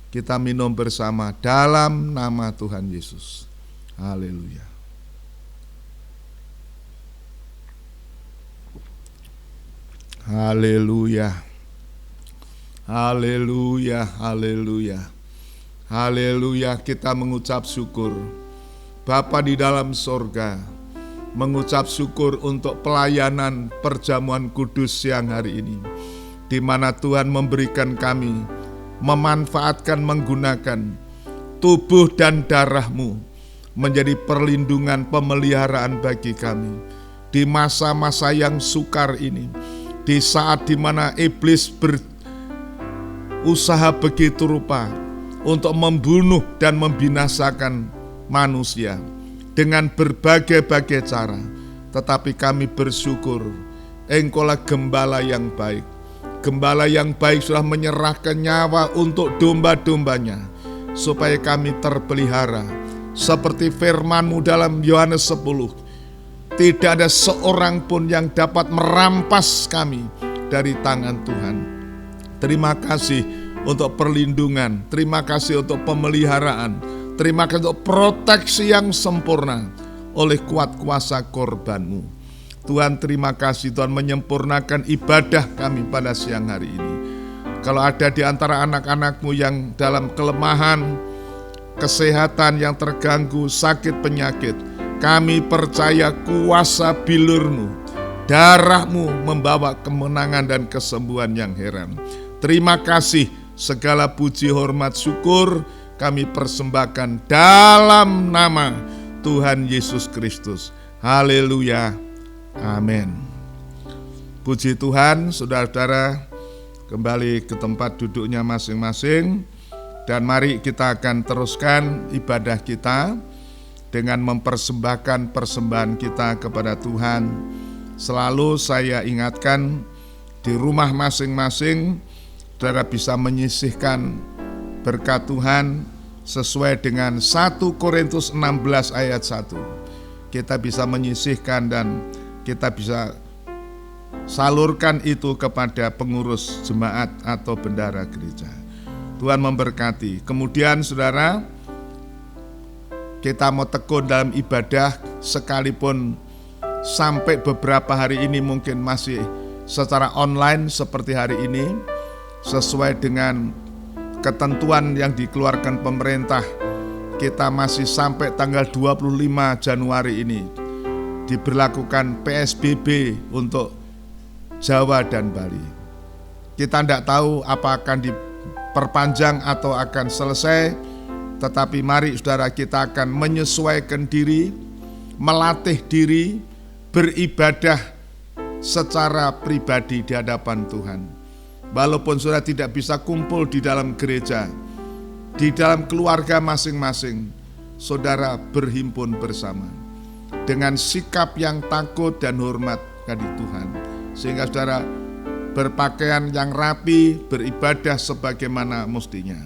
Kita minum bersama dalam nama Tuhan Yesus. Haleluya. Haleluya. Haleluya. Haleluya. Haleluya. Kita mengucap syukur. Bapa di dalam sorga, mengucap syukur untuk pelayanan perjamuan kudus siang hari ini, di mana Tuhan memberikan kami memanfaatkan, menggunakan tubuh dan darah-Mu menjadi perlindungan, pemeliharaan bagi kami di masa-masa yang sukar ini, di saat di mana iblis berusaha begitu rupa untuk membunuh dan membinasakan manusia dengan berbagai-bagai cara. Tetapi kami bersyukur, Engkaulah gembala yang baik. Gembala yang baik sudah menyerahkan nyawa untuk domba-dombanya, supaya kami terpelihara. Seperti firman-Mu dalam Yohanes 10, tidak ada seorang pun yang dapat merampas kami dari tangan Tuhan. Terima kasih untuk perlindungan, terima kasih untuk pemeliharaan, terima kasih untuk proteksi yang sempurna oleh kuat kuasa korban-Mu. Tuhan, terima kasih Tuhan menyempurnakan ibadah kami pada siang hari ini. Kalau ada di antara anak-anak-Mu yang dalam kelemahan, kesehatan yang terganggu, sakit penyakit. Kami percaya kuasa bilur-Mu, darah-Mu membawa kemenangan dan kesembuhan yang heran. Terima kasih, segala puji, hormat, syukur kami persembahkan dalam nama Tuhan Yesus Kristus. Haleluya. Amin. Puji Tuhan, saudara-saudara, kembali ke tempat duduknya masing-masing. Dan mari kita akan teruskan ibadah kita dengan mempersembahkan persembahan kita kepada Tuhan. Selalu saya ingatkan, di rumah masing-masing saudara bisa menyisihkan berkat Tuhan sesuai dengan 1 Korintus 16 ayat 1. Kita bisa menyisihkan dan kita bisa salurkan itu kepada pengurus jemaat atau bendara gereja. Tuhan memberkati. Kemudian saudara, kita mau tekun dalam ibadah sekalipun sampai beberapa hari ini mungkin masih secara online seperti hari ini, sesuai dengan ketentuan yang dikeluarkan pemerintah. Kita masih sampai tanggal 25 Januari ini diberlakukan PSBB untuk Jawa dan Bali. Kita tidak tahu apa akan diperpanjang atau akan selesai, tetapi mari saudara, kita akan menyesuaikan diri, melatih diri, beribadah secara pribadi di hadapan Tuhan. Walaupun saudara tidak bisa kumpul di dalam gereja, di dalam keluarga masing-masing, saudara berhimpun bersama dengan sikap yang takut dan hormat kepada Tuhan, sehingga saudara berpakaian yang rapi, beribadah sebagaimana mestinya.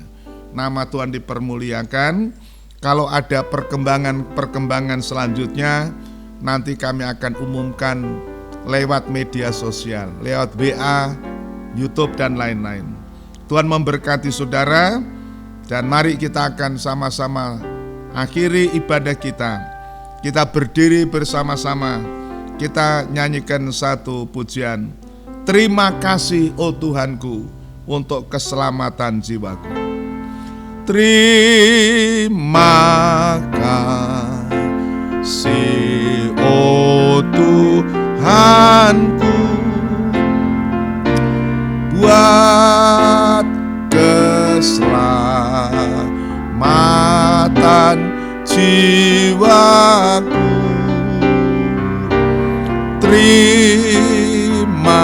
Nama Tuhan dipermuliakan. Kalau ada perkembangan selanjutnya, nanti kami akan umumkan lewat media sosial, lewat WA, YouTube dan lain-lain. Tuhan memberkati saudara, dan mari kita akan sama-sama akhiri ibadah kita. Kita berdiri bersama-sama, kita nyanyikan satu pujian. Terima kasih, oh Tuhanku, untuk keselamatan jiwaku. Terima kasih, oh Tuhanku, buat keselamatan jiwaku. Terima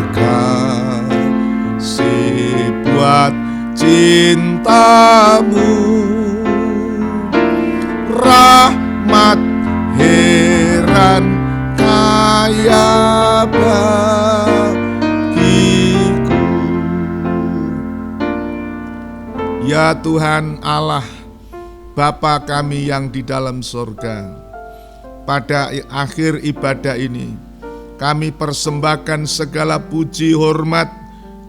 kasih buat cintamu, rahmat heran kaya bagiku. Ya Tuhan Allah, Bapa kami yang di dalam surga, pada akhir ibadah ini kami persembahkan segala puji, hormat,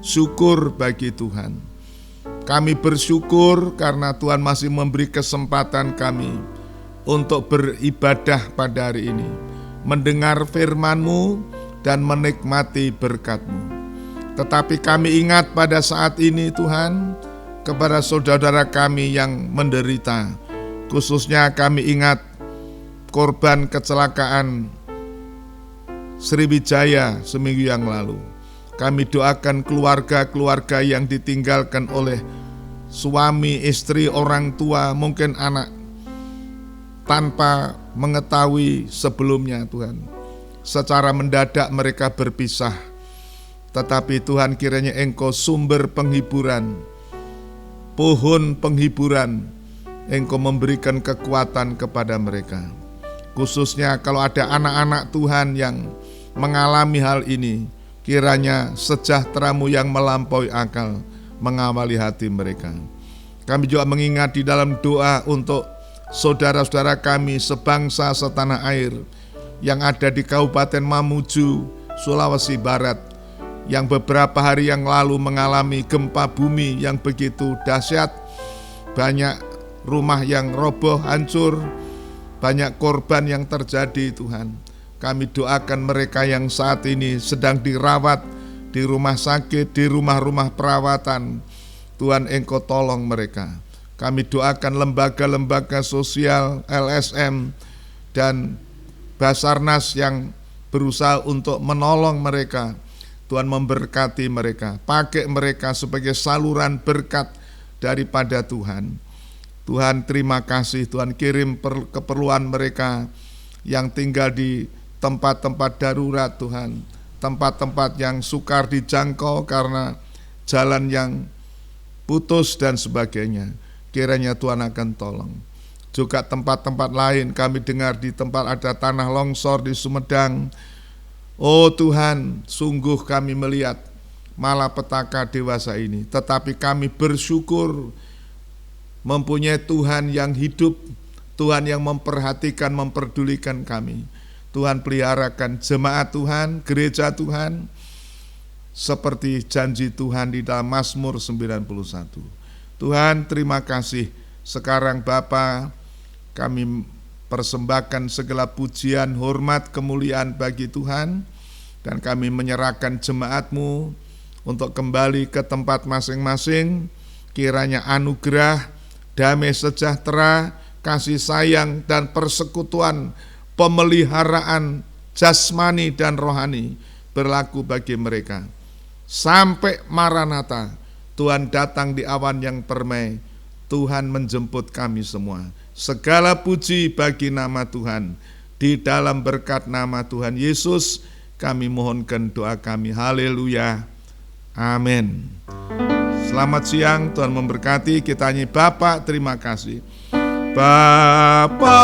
syukur bagi Tuhan. Kami bersyukur karena Tuhan masih memberi kesempatan kami untuk beribadah pada hari ini, mendengar firman-Mu dan menikmati berkat-Mu. Tetapi kami ingat pada saat ini Tuhan, kepada saudara-saudara kami yang menderita, khususnya kami ingat korban kecelakaan Sriwijaya seminggu yang lalu. Kami doakan keluarga-keluarga yang ditinggalkan oleh suami, istri, orang tua, mungkin anak, tanpa mengetahui sebelumnya Tuhan. Secara mendadak mereka berpisah. Tetapi Tuhan, kiranya Engkau sumber penghiburan, pohon penghiburan, Engkau memberikan kekuatan kepada mereka. Khususnya kalau ada anak-anak Tuhan yang mengalami hal ini, kiranya sejahtera-Mu yang melampaui akal mengawali hati mereka. Kami juga mengingat di dalam doa untuk saudara-saudara kami sebangsa setanah air yang ada di Kabupaten Mamuju, Sulawesi Barat, yang beberapa hari yang lalu mengalami gempa bumi yang begitu dahsyat. Banyak rumah yang roboh, hancur, banyak korban yang terjadi Tuhan. Kami doakan mereka yang saat ini sedang dirawat di rumah sakit, di rumah-rumah perawatan. Tuhan, Engkau tolong mereka. Kami doakan lembaga-lembaga sosial, LSM, dan Basarnas yang berusaha untuk menolong mereka. Tuhan memberkati mereka, pakai mereka sebagai saluran berkat daripada Tuhan. Tuhan terima kasih, Tuhan kirim keperluan mereka yang tinggal di tempat-tempat darurat Tuhan, tempat-tempat yang sukar dijangkau karena jalan yang putus dan sebagainya. Kiranya Tuhan akan tolong. Juga tempat-tempat lain kami dengar di tempat ada tanah longsor di Sumedang. Oh Tuhan, sungguh kami melihat malapetaka dewasa ini. Tetapi kami bersyukur mempunyai Tuhan yang hidup, Tuhan yang memperhatikan, memperdulikan kami. Tuhan peliharakan jemaat Tuhan, gereja Tuhan, seperti janji Tuhan di dalam Mazmur 91. Tuhan terima kasih. Sekarang Bapa, kami persembahkan segala pujian, hormat, kemuliaan bagi Tuhan, dan kami menyerahkan jemaat-Mu untuk kembali ke tempat masing-masing. Kiranya anugerah, damai sejahtera, kasih sayang, dan persekutuan, pemeliharaan jasmani dan rohani berlaku bagi mereka. Sampai Maranatha, Tuhan datang di awan yang permai, Tuhan menjemput kami semua. Segala puji bagi nama Tuhan. Di dalam berkat nama Tuhan Yesus, kami mohonkan doa kami. Haleluya. Amin. Selamat siang, Tuhan memberkati. Kita nyanyi Bapa terima kasih. Bapa